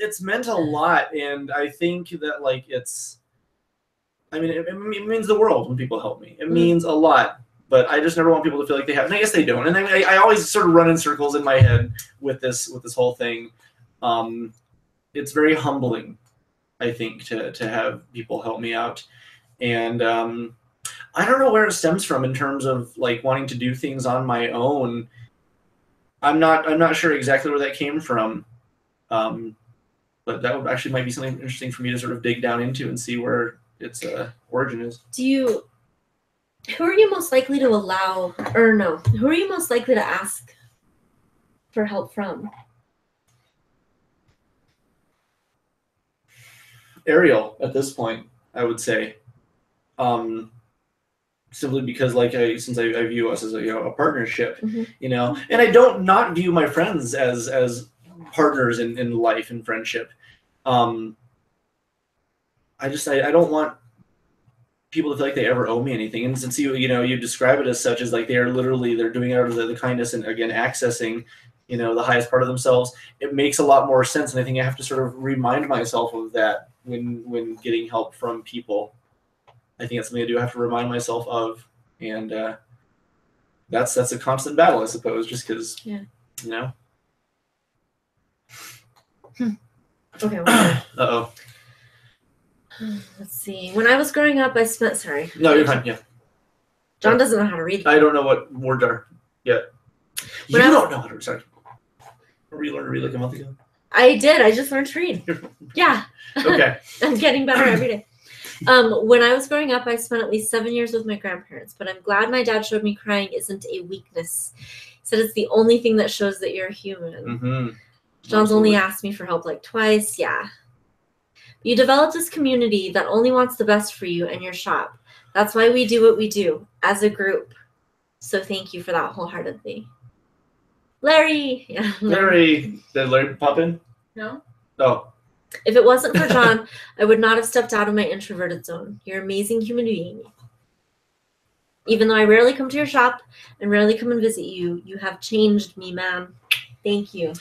it's meant a lot, and I think that like it's. I mean, it means the world when people help me. It means a lot. But I just never want people to feel like they have, and I guess they don't. And I always sort of run in circles in my head with this whole thing. It's very humbling, I think, to have people help me out, and I don't know where it stems from in terms of like wanting to do things on my own. I'm not sure exactly where that came from, but that would actually might be something interesting for me to sort of dig down into and see where its origin is. Who are you most likely to allow, or no, who are you most likely to ask for help from? Ariel, at this point, I would say. Simply because, like, since I view us as a partnership, and I don't not view my friends as partners in life and friendship. I don't want people to feel like they ever owe me anything, and since you describe it as such, as like they're doing it out of the kindness and again accessing the highest part of themselves, it makes a lot more sense, and I think I have to sort of remind myself of that when getting help from people. I think that's something I do have to remind myself of, and that's a constant battle, I suppose, just because Okay. Well, let's see. When I was growing up, sorry. No, you're fine. Yeah. John doesn't know how to read. I don't know what words are yet. You don't know how to read. Sorry. Or you learned to read like a month ago? I did. I just learned to read. Yeah. Okay. I'm getting better every day. When I was growing up, I spent at least 7 years with my grandparents, but I'm glad my dad showed me crying isn't a weakness. He said it's the only thing that shows that you're human. Mm-hmm. John's only asked me for help like twice. Yeah. You developed this community that only wants the best for you and your shop. That's why we do what we do as a group. So thank you for that wholeheartedly. Larry. Yeah. Larry. Did Larry pop in? No. Oh. If it wasn't for John, I would not have stepped out of my introverted zone. You're an amazing human being. Even though I rarely come to your shop and rarely come and visit you, you have changed me, man. Thank you.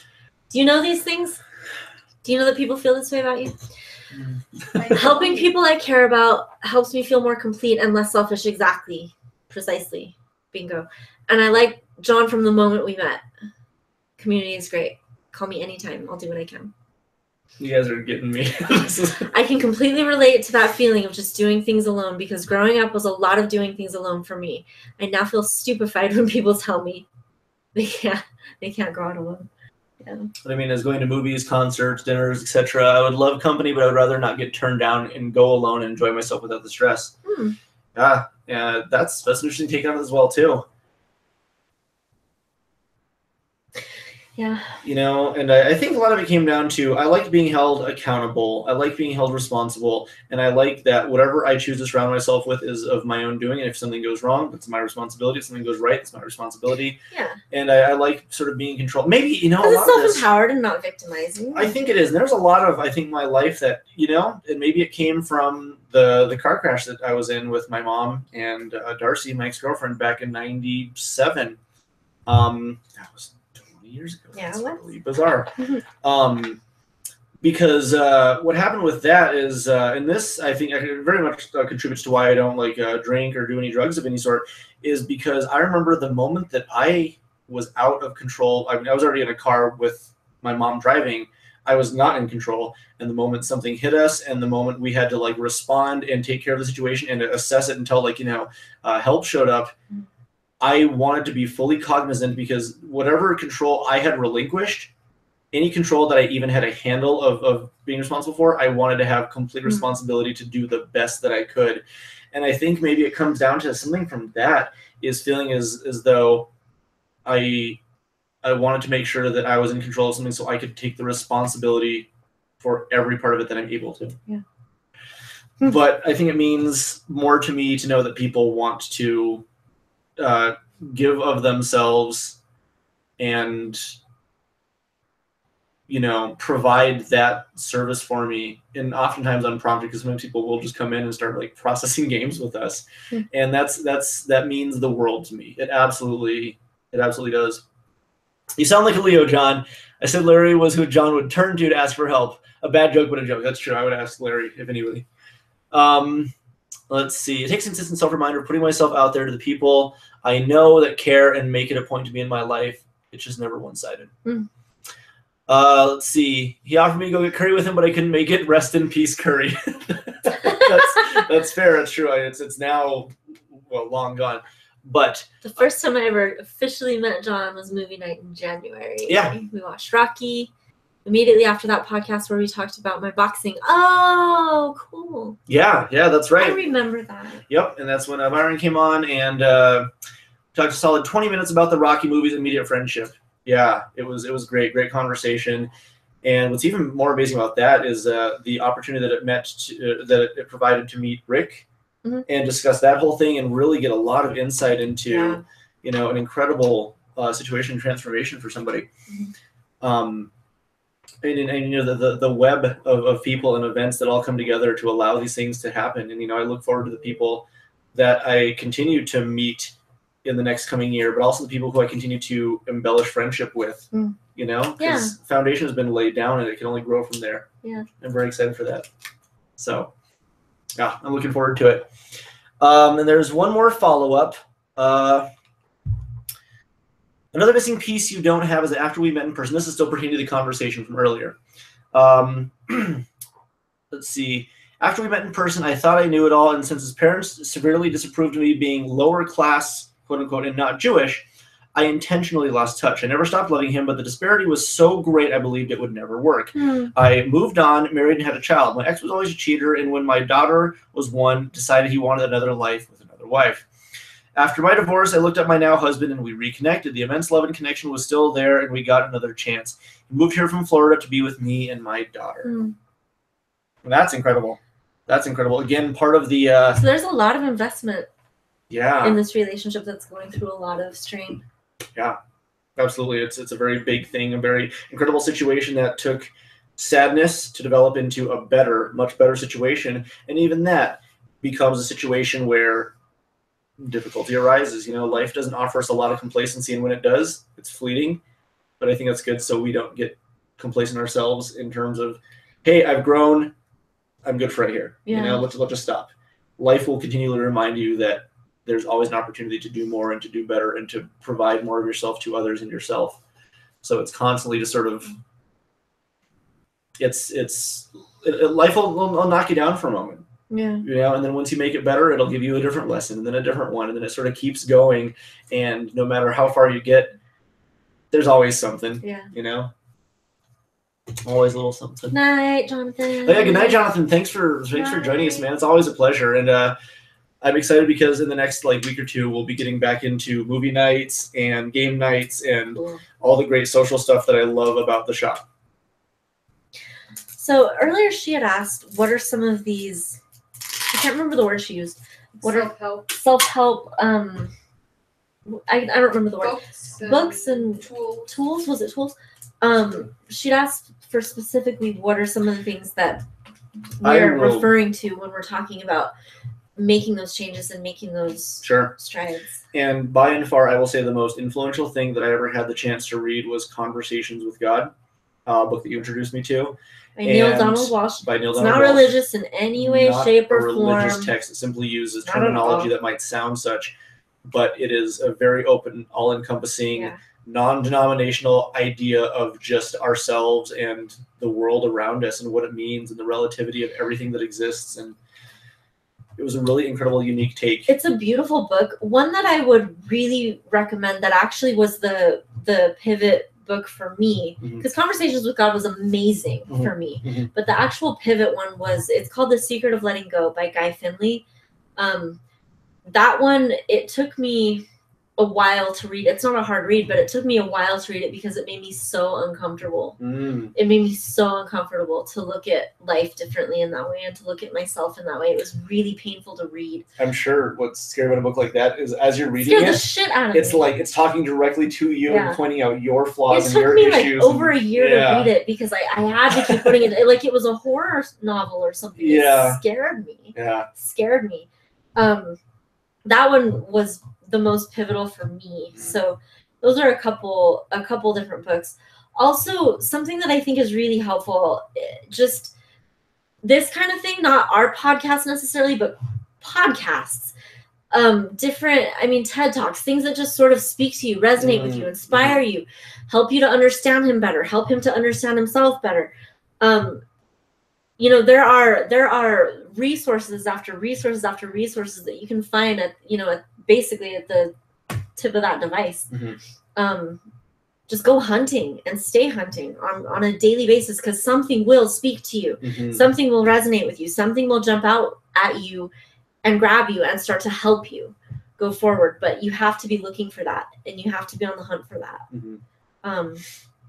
Do you know these things? Do you know that people feel this way about you? Helping people I care about helps me feel more complete and less selfish. Exactly. Precisely. Bingo. And I like John from the moment we met. Community is great. Call me anytime. I'll do what I can. You guys are getting me. I can completely relate to that feeling of just doing things alone, because growing up was a lot of doing things alone for me. I now feel stupefied when people tell me they can't go out alone. Yeah. What I mean is going to movies, concerts, dinners, etc. I would love company, but I would rather not get turned down and go alone and enjoy myself without the stress. Yeah, that's an interesting take on it as well too. Yeah. And I think a lot of it came down to, I like being held accountable. I like being held responsible. And I like that whatever I choose to surround myself with is of my own doing. And if something goes wrong, it's my responsibility. If something goes right, it's my responsibility. Yeah. And I like sort of being in control. Maybe, a lot it's of this, self-empowered and not victimizing. I think it is. And there's a lot of, I think, my life that, and maybe it came from the car crash that I was in with my mom and Darcy, my ex-girlfriend, back in 97. That was years ago. Yeah, it's really bizarre. Because what happened with that is, and this I think very much contributes to why I don't like drink or do any drugs of any sort, is because I remember the moment that I was out of control. I mean, I was already in a car with my mom driving. I was not in control, and the moment something hit us, and the moment we had to like respond and take care of the situation and assess it until help showed up. I wanted to be fully cognizant, because whatever control I had relinquished, any control that I even had a handle of being responsible for, I wanted to have complete responsibility to do the best that I could. And I think maybe it comes down to something from that is feeling as though I wanted to make sure that I was in control of something so I could take the responsibility for every part of it that I'm able to. Yeah. But I think it means more to me to know that people want to give of themselves and, provide that service for me. And oftentimes unprompted, because many people will just come in and start like processing games with us. And that means the world to me. It absolutely does. You sound like a Leo, John. I said Larry was who John would turn to ask for help. A bad joke, but a joke. That's true. I would ask Larry, if anybody. Let's see. It takes consistent self-reminder of putting myself out there to the people I know that care and make it a point to be in my life. It's just never one-sided. Let's see. He offered me to go get curry with him, but I couldn't make it. Rest in peace, curry. That's fair. That's true. It's now long gone. But the first time I ever officially met John was movie night in January. Yeah. We watched Rocky. Immediately after that podcast where we talked about my boxing. Oh, cool. Yeah, that's right. I remember that. Yep, and that's when Byron came on and talked a solid 20 minutes about the Rocky movies, Immediate Friendship. Yeah, it was great conversation. And what's even more amazing about that is the opportunity that it provided to meet Rick and discuss that whole thing and really get a lot of insight into, an incredible situation transformation for somebody. The web of people and events that all come together to allow these things to happen. And, I look forward to the people that I continue to meet in the next coming year, but also the people who I continue to embellish friendship with, because foundation has been laid down and it can only grow from there. Yeah. I'm very excited for that. So, yeah, I'm looking forward to it. And there's one more follow-up. Another missing piece you don't have is that after we met in person, this is still pertaining to the conversation from earlier. Let's see. After we met in person, I thought I knew it all, and since his parents severely disapproved of me being lower class, quote unquote, and not Jewish, I intentionally lost touch. I never stopped loving him, but the disparity was so great I believed it would never work. I moved on, married, and had a child. My ex was always a cheater, and when my daughter was one, decided he wanted another life with another wife. After my divorce, I looked at my now husband and we reconnected. The immense love and connection was still there, and we got another chance. He moved here from Florida to be with me and my daughter. And that's incredible. That's incredible. Again, part of the... so there's a lot of investment in this relationship that's going through a lot of strain. Yeah, absolutely. It's a very big thing, a very incredible situation that took sadness to develop into a better, much better situation. And even that becomes a situation where difficulty arises. Life doesn't offer us a lot of complacency, and when it does, it's fleeting. But I think that's good so we don't get complacent ourselves in terms of, hey, I've grown, I'm good for right here. Let's just stop. Life will continually remind you that there's always an opportunity to do more and to do better and to provide more of yourself to others and yourself. So it's constantly just sort of, life will knock you down for a moment. Yeah. And then once you make it better, it'll give you a different lesson and then a different one. And then it sort of keeps going. And no matter how far you get, there's always something. Yeah. Always a little something. Good night, Jonathan. Oh, yeah, good night, Jonathan. Thanks for joining us, man. It's always a pleasure. And I'm excited because in the next week or two, we'll be getting back into movie nights and game nights and all the great social stuff that I love about the shop. So earlier she had asked, what are some of these, I can't remember the word she used. What self-help. Self-help, I don't remember the word. Books and tools. Was it tools? She'd asked for specifically what are some of the things that we're referring to when we're talking about making those changes and making those strides. And by and far, I will say the most influential thing that I ever had the chance to read was Conversations with God, a book that you introduced me to. By Neale Donald Walsch. By Neale It's Donald not Walsch. religious in any way, shape, or form. Not a religious text. It simply uses terminology that might sound such, but it is a very open, all-encompassing, non-denominational idea of just ourselves and the world around us and what it means and the relativity of everything that exists. And it was a really incredible, unique take. It's a beautiful book. One that I would really recommend that actually was the pivot book for me, because Conversations with God was amazing for me. But the actual pivot one it's called The Secret of Letting Go by Guy Finley. That one, it took me a while to read. It's not a hard read, but it took me a while to read it because it made me so uncomfortable. It made me so uncomfortable to look at life differently in that way and to look at myself in that way. It was really painful to read. I'm sure what's scary about a book like that is as you're reading the shit out of it's me. like it's talking directly to you and pointing out your flaws and your issues. It took me like over a year to read it because I had to keep putting it like it was a horror novel or something. It scared me. Scared me. That one was the most pivotal for me. So those are a couple different books. Also, something that I think is really helpful, just this kind of thing, not our podcast necessarily, but podcasts, different, TED Talks, things that just sort of speak to you, resonate with you, inspire you, help you to understand him better, help him to understand himself better. There are resources after resources after resources that you can find at basically at the tip of that device. Just go hunting and stay hunting on a daily basis because something will speak to you. Something will resonate with you. Something will jump out at you and grab you and start to help you go forward. But you have to be looking for that and you have to be on the hunt for that.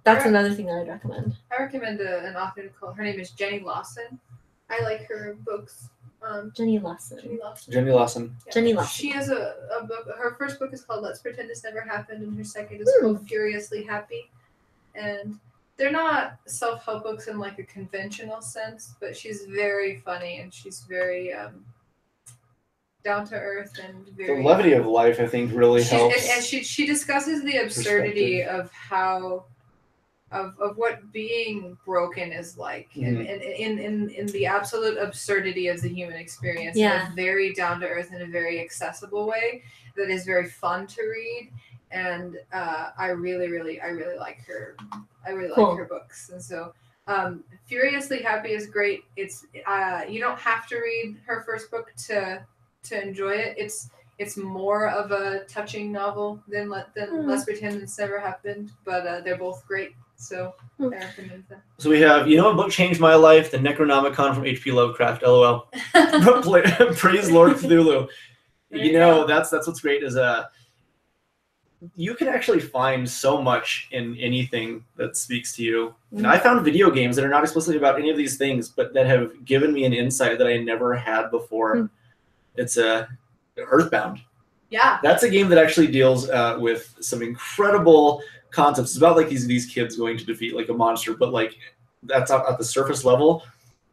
That's another thing that I'd recommend. I recommend an author called, her name is Jenny Lawson. I like her books. Jenny Lawson. Yeah. She has a book. Her first book is called Let's Pretend This Never Happened, and her second is called Furiously Happy. And they're not self-help books in like a conventional sense, but she's very funny and she's very down to earth and very. The levity of life, I think, really helps. And she discusses the absurdity of how. Of what being broken is like, and in the absolute absurdity of the human experience, in a very down to earth and a very accessible way that is very fun to read, and I really like her. I really like her books, and so Furiously Happy is great. It's you don't have to read her first book to enjoy it. It's more of a touching novel than Let's Pretend It's Never Happened, but they're both great. So I recommend them. So we have, a book changed my life, the Necronomicon from H.P. Lovecraft, LOL. Praise Lord Cthulhu. That's what's great is you can actually find so much in anything that speaks to you. And I found video games that are not explicitly about any of these things, but that have given me an insight that I never had before. It's Earthbound. Yeah. That's a game that actually deals with some incredible concepts. It's about like these kids going to defeat like a monster, but like that's at the surface level.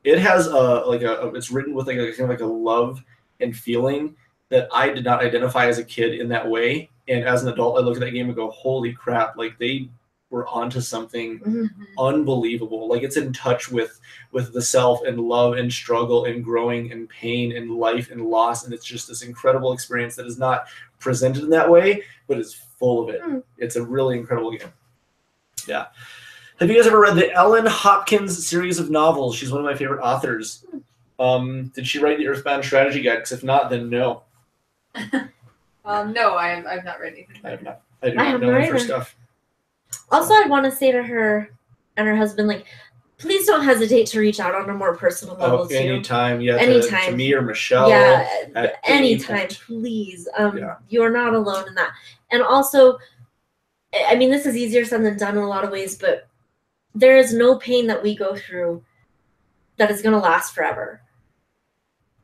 It has it's written with like a love and feeling that I did not identify as a kid in that way. And as an adult, I look at that game and go, holy crap, like they were onto something unbelievable. Like it's in touch with the self and love and struggle and growing and pain and life and loss. And it's just this incredible experience that is not presented in that way, but is full of it. It's a really incredible game. Yeah. Have you guys ever read the Ellen Hopkins series of novels? She's one of my favorite authors. Did she write the Earthbound Strategy Guide? Because if not, then no. No, I've not read anything. I have not. I do not know her stuff. Also, I'd want to say to her and her husband, like, please don't hesitate to reach out on a more personal level too. Anytime, anytime. To me or Michelle. Yeah, anytime, please. You are not alone in that. And also, this is easier said than done in a lot of ways, but there is no pain that we go through that is going to last forever.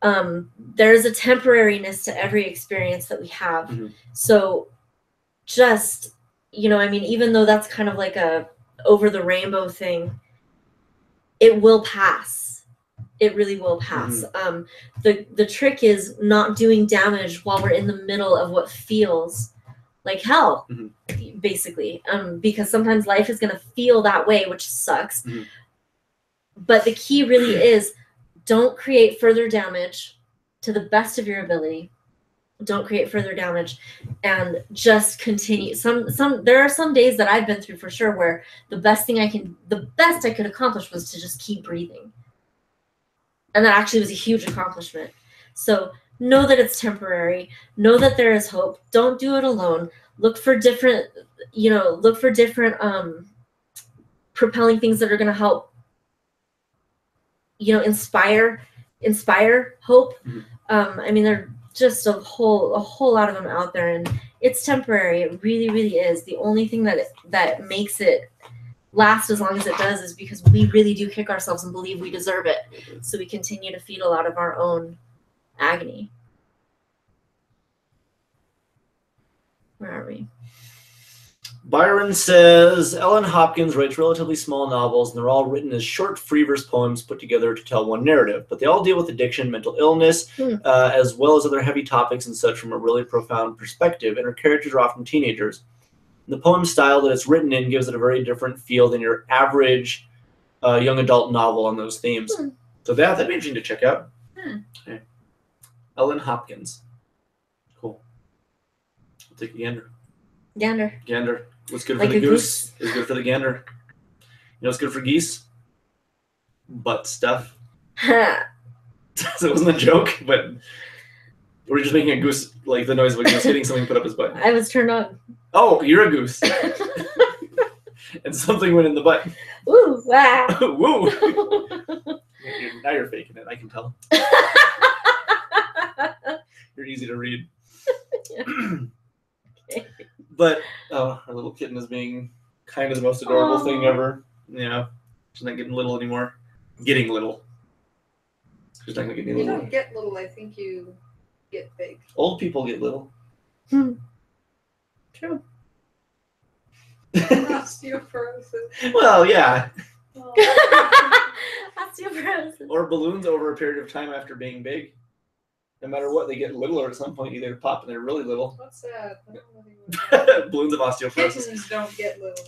There is a temporariness to every experience that we have. So just, even though that's kind of like a over the rainbow thing, it will pass. It really will pass. The trick is not doing damage while we're in the middle of what feels like hell, basically. Because sometimes life is going to feel that way, which sucks. But the key really is don't create further damage to the best of your ability. Don't create further damage and just continue. There are some days that I've been through for sure where the best I could accomplish was to just keep breathing. And that actually was a huge accomplishment. So know that it's temporary. Know that there is hope. Don't do it alone. Look for different propelling things that are going to help, inspire hope. There are just a whole lot of them out there, and it's temporary. It really, really is. The only thing that makes it last as long as it does is because we really do kick ourselves and believe we deserve it. So we continue to feed a lot of our own agony. Where are we? Byron says, Ellen Hopkins writes relatively small novels, and they're all written as short free verse poems put together to tell one narrative. But they all deal with addiction, mental illness, as well as other heavy topics and such from a really profound perspective. And her characters are often teenagers. The poem style that it's written in gives it a very different feel than your average young adult novel on those themes. So that'd be interesting to check out. Okay. Ellen Hopkins. Cool. I'll take a gander. Gander. What's good for the goose is good for the gander. You know what's good for geese? Butt stuff. So it wasn't a joke, but we're just making a goose, like the noise of a goose hitting something put up his butt. I was turned on. Oh, you're a goose. And something went in the butt. Woo! Wow. Woo! Now you're faking it, I can tell. You're easy to read. Okay. But, our little kitten is being kind of the most adorable thing ever. Yeah. She's not getting little anymore. Getting little. She's not going to get any You little. don't get little, I think you get big. Old people get little. True. Osteoporosis. Well, yeah. Osteoporosis. Or balloons over a period of time after being big. No matter what, they get littler at some point. Either pop and they're really little. What's that? I don't know what Balloons of osteoporosis. kittens don't get little.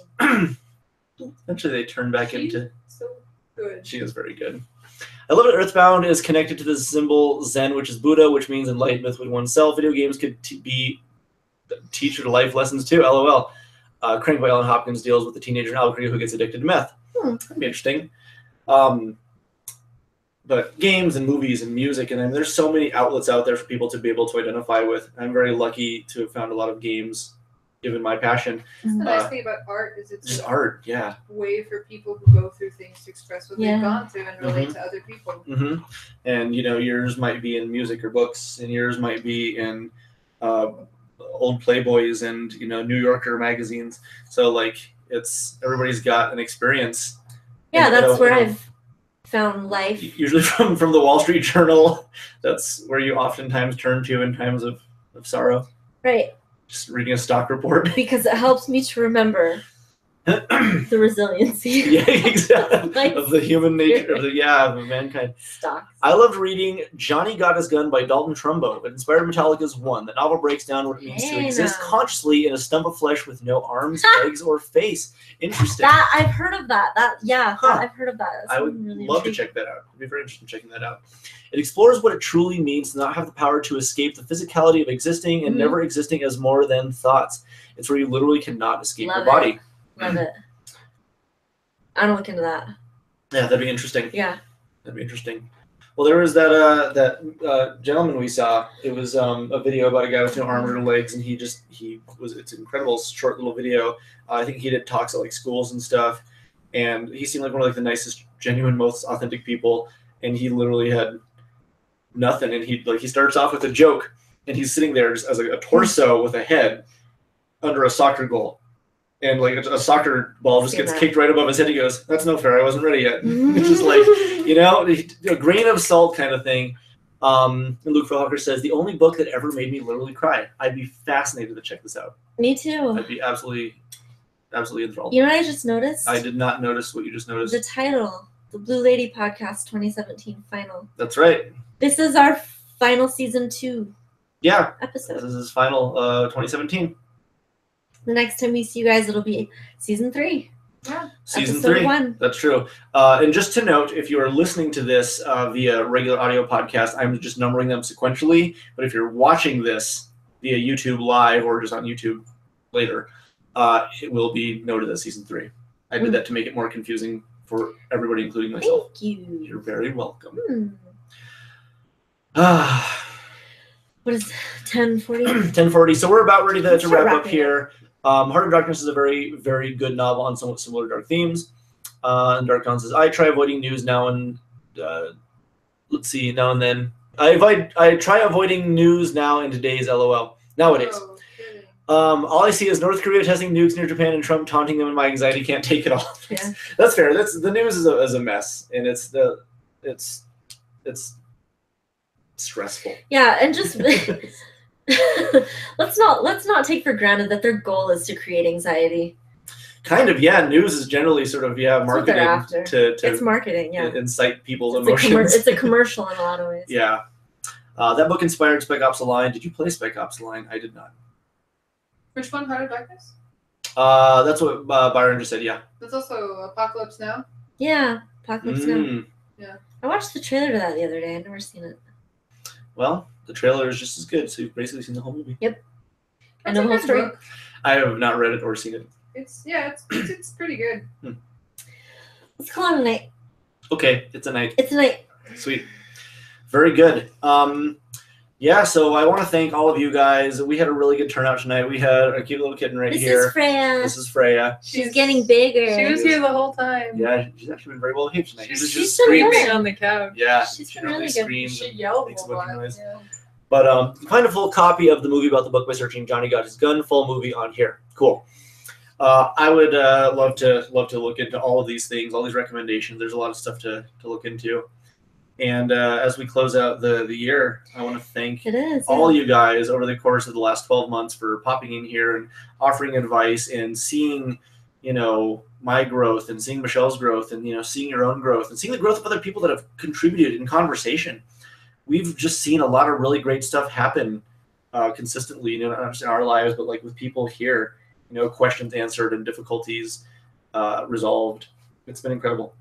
Eventually they turn back She's into... so good. She is very good. I love it. Earthbound is connected to the symbol Zen, which is Buddha, which means enlightenment with oneself. Video games could be teacher life lessons too. LOL. Crank by Ellen Hopkins deals with the teenager in Albuquerque who gets addicted to meth. That'd be interesting. But games and movies and music, and there's so many outlets out there for people to be able to identify with. I'm very lucky to have found a lot of games, given my passion. That's the nice thing about art is it's Just a art, yeah. way for people who go through things to express what Yeah. they've gone through and relate to other people. And yours might be in music or books, and yours might be in old Playboys and New Yorker magazines. So like everybody's got an experience. Yeah, And, that's where I've found life. Usually from the Wall Street Journal. That's where you oftentimes turn to in times of sorrow. Right. Just reading a stock report. Because it helps me to remember the resiliency. Yeah, exactly. Like, of the human nature, of mankind. stocks. I loved reading Johnny Got His Gun by Dalton Trumbo. It inspired Metallica's One. The novel breaks down what it means to exist consciously in a stump of flesh with no arms, legs, or face. Interesting. That I've heard of that. I've heard of that. That's I would really love to check that out. I'd be very interested in checking that out. It explores what it truly means to not have the power to escape the physicality of existing and never existing as more than thoughts. It's where you literally cannot escape your body. Love it. I don't look into that. Yeah, that'd be interesting. Yeah. That'd be interesting. Well, there was that gentleman we saw. It was a video about a guy with no arms or legs, and it's an incredible short little video. I think he did talks at like schools and stuff, and he seemed like one of the nicest, genuine, most authentic people. And he literally had nothing, and he starts off with a joke, and he's sitting there just as a torso with a head under a soccer goal. And like a soccer ball just gets kicked right above his head. He goes, "That's no fair. I wasn't ready yet." It's just like, a grain of salt kind of thing. And Luke Philhawker says, the only book that ever made me literally cry. I'd be fascinated to check this out. Me too. I'd be absolutely enthralled. You know what I just noticed? I did not notice what you just noticed. The title, the Blue Lady Podcast 2017 final. That's right. This is our final season 2 episode. This is final 2017. The next time we see you guys, it'll be season 3. Yeah. Season Episode 3. 1. That's true. And just to note, if you are listening to this via regular audio podcast, I'm just numbering them sequentially. But if you're watching this via YouTube live or just on YouTube later, it will be noted as season 3. I did that to make it more confusing for everybody, including myself. Thank you. You're very welcome. What is 10:40? 10:40. So we're about ready to wrap up wrapping here. Heart of Darkness is a very, very good novel on somewhat similar dark themes. And Dark Dawn says, I try avoiding news now and then I try avoiding news now in today's LOL. Nowadays. Oh, kidding. All I see is North Korea testing nukes near Japan and Trump taunting them, and my anxiety can't take it all. Yeah. That's fair. The news is a mess, and it's stressful. Yeah, and just let's not take for granted that their goal is to create anxiety. Kind of, yeah. News is generally sort of That's what they're marketing after. to It's marketing, yeah. incite people's It's emotions. it's a commercial in a lot of ways. Yeah. That book inspired Spec Ops: The Line. Did you play Spec Ops: The Line? I did not. Which one? Heart of Darkness? That's what Byron just said. Yeah. That's also Apocalypse Now. Yeah, Apocalypse Now. Mm. I watched the trailer to that the other day. I've never seen it. Well, the trailer is just as good, so you've basically seen the whole movie. Yep. That's I know a the whole good story. book. I have not read it or seen it. It's pretty good. Let's call it a night. Okay, it's a night. It's a night. Sweet. Very good. Yeah, so I want to thank all of you guys. We had a really good turnout tonight. We had a cute little kitten right This here. is Freya. This is Freya. She's getting bigger. She was here the whole time. Yeah, she's actually been very well behaved tonight. She's been screams. good. on the couch. Yeah, She's she been really normally good. screams. She and yelled makes a a bunch of lot. noise. Yeah. But you can find a full copy of the movie about the book by searching Johnny Got His Gun full movie on here. Cool. I would love to look into all of these things, all these recommendations. There's a lot of stuff to look into. And as we close out the year, I want to thank It is. all you guys over the course of the last 12 months for popping in here and offering advice and seeing, my growth and seeing Michelle's growth and, seeing your own growth and seeing the growth of other people that have contributed in conversation. We've just seen a lot of really great stuff happen consistently, not just in our lives, but like with people here, questions answered and difficulties resolved. It's been incredible.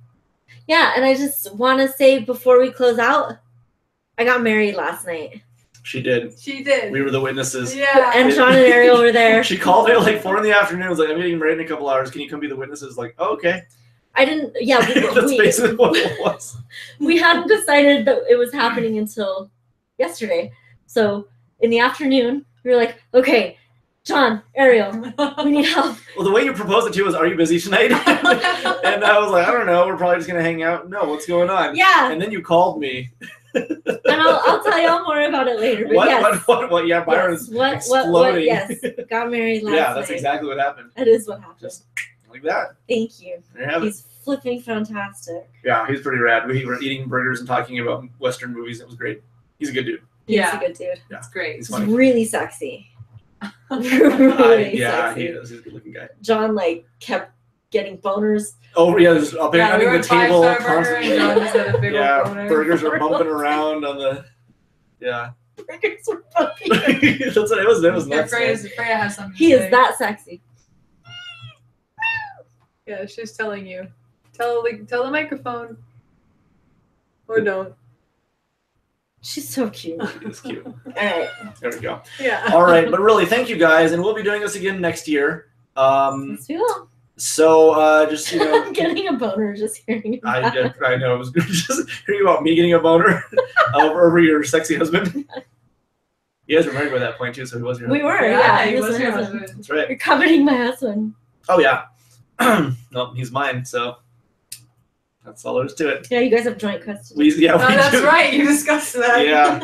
Yeah, and I just want to say before we close out, I got married last night. She did. She did. We were the witnesses. Yeah. And Sean and Ariel were there. She called me at like 4 PM. Was like, I'm getting married in a couple hours. Can you come be the witnesses? Like, oh, okay. I didn't. Yeah, That's basically what it was. we hadn't decided that it was happening until yesterday. So in the afternoon, we were like, okay, John, Ariel, we need help. Well, the way you proposed it too was, are you busy tonight? And I was like, I don't know. We're probably just going to hang out. No, what's going on? Yeah. And then you called me. And I'll tell y'all more about it later. But yes. What? Yeah, Byron's exploding. Yes, got married last night. Yeah, that's exactly what happened. That is what happened. Just like that. Thank you. There you have it. He's flipping fantastic. Yeah, he's pretty rad. We were eating burgers and talking about Western movies. It was great. He's a good dude. He's Yeah. a good dude. Yeah. It's great. He's He's funny. really sexy. really Yeah, sexy. he is. He's a good looking guy. John kept getting boners. Oh, yeah, there's up Yeah, we underneath were the table five-star burger and John just had a big old Yeah, boner. burgers are bumping around on the. Yeah. Burgers were bumping. That's what it was. It was Yeah, nuts. man. Freya has something He to is say. that sexy. Yeah, she's telling you. Tell the microphone. Or don't. She's so cute. It's cute. All right. There we go. Yeah. All right, but really, thank you guys, and we'll be doing this again next year. Let's do it. So just I'm getting a boner just hearing about it. I know it was good just hearing about me getting a boner over your sexy husband. You guys were married by that point too, so he was your We husband. were, yeah. he he was my your husband. husband. That's right. You're coveting my husband. Oh yeah. No, he's mine. So that's all there is to it. Yeah, you guys have joint custody. We Oh, that's do. right. You discussed that. Yeah.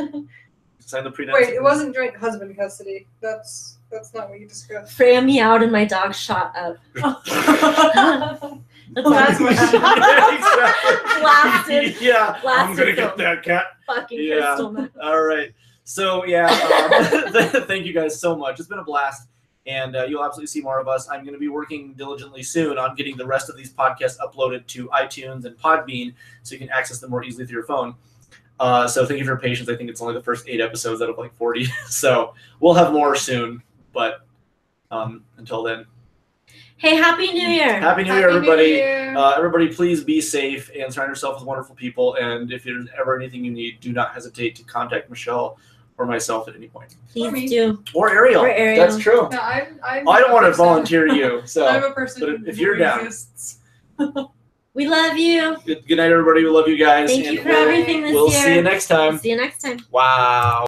Sign the prenuptial. Wait, it wasn't joint husband custody. That's not what you discussed. Freya meowed and my dog shot up. That's That's what happened. Yeah, exactly. Blasted. Yeah, I'm Blasted gonna film. get that cat. Fucking Yeah. crystal meth. All right. So yeah, thank you guys so much. It's been a blast, and you'll absolutely see more of us. I'm going to be working diligently soon on getting the rest of these podcasts uploaded to iTunes and Podbean, so you can access them more easily through your phone. So thank you for your patience. I think it's only the first 8 episodes out of like 40, so we'll have more soon. But until then, Hey, Happy New Year. Happy New Year, everybody. New Year. Everybody, please be safe and surround yourself with wonderful people. And if there's ever anything you need, do not hesitate to contact Michelle or myself at any point. Please do. Or Ariel. Or Ariel. That's true. No, I'm I don't a want to person- volunteer you. I'm So a person but if who you're down. exists. We love you. good night, everybody. We love you guys. Thank and you for everything this we'll year. see you next time. See you next time. Wow.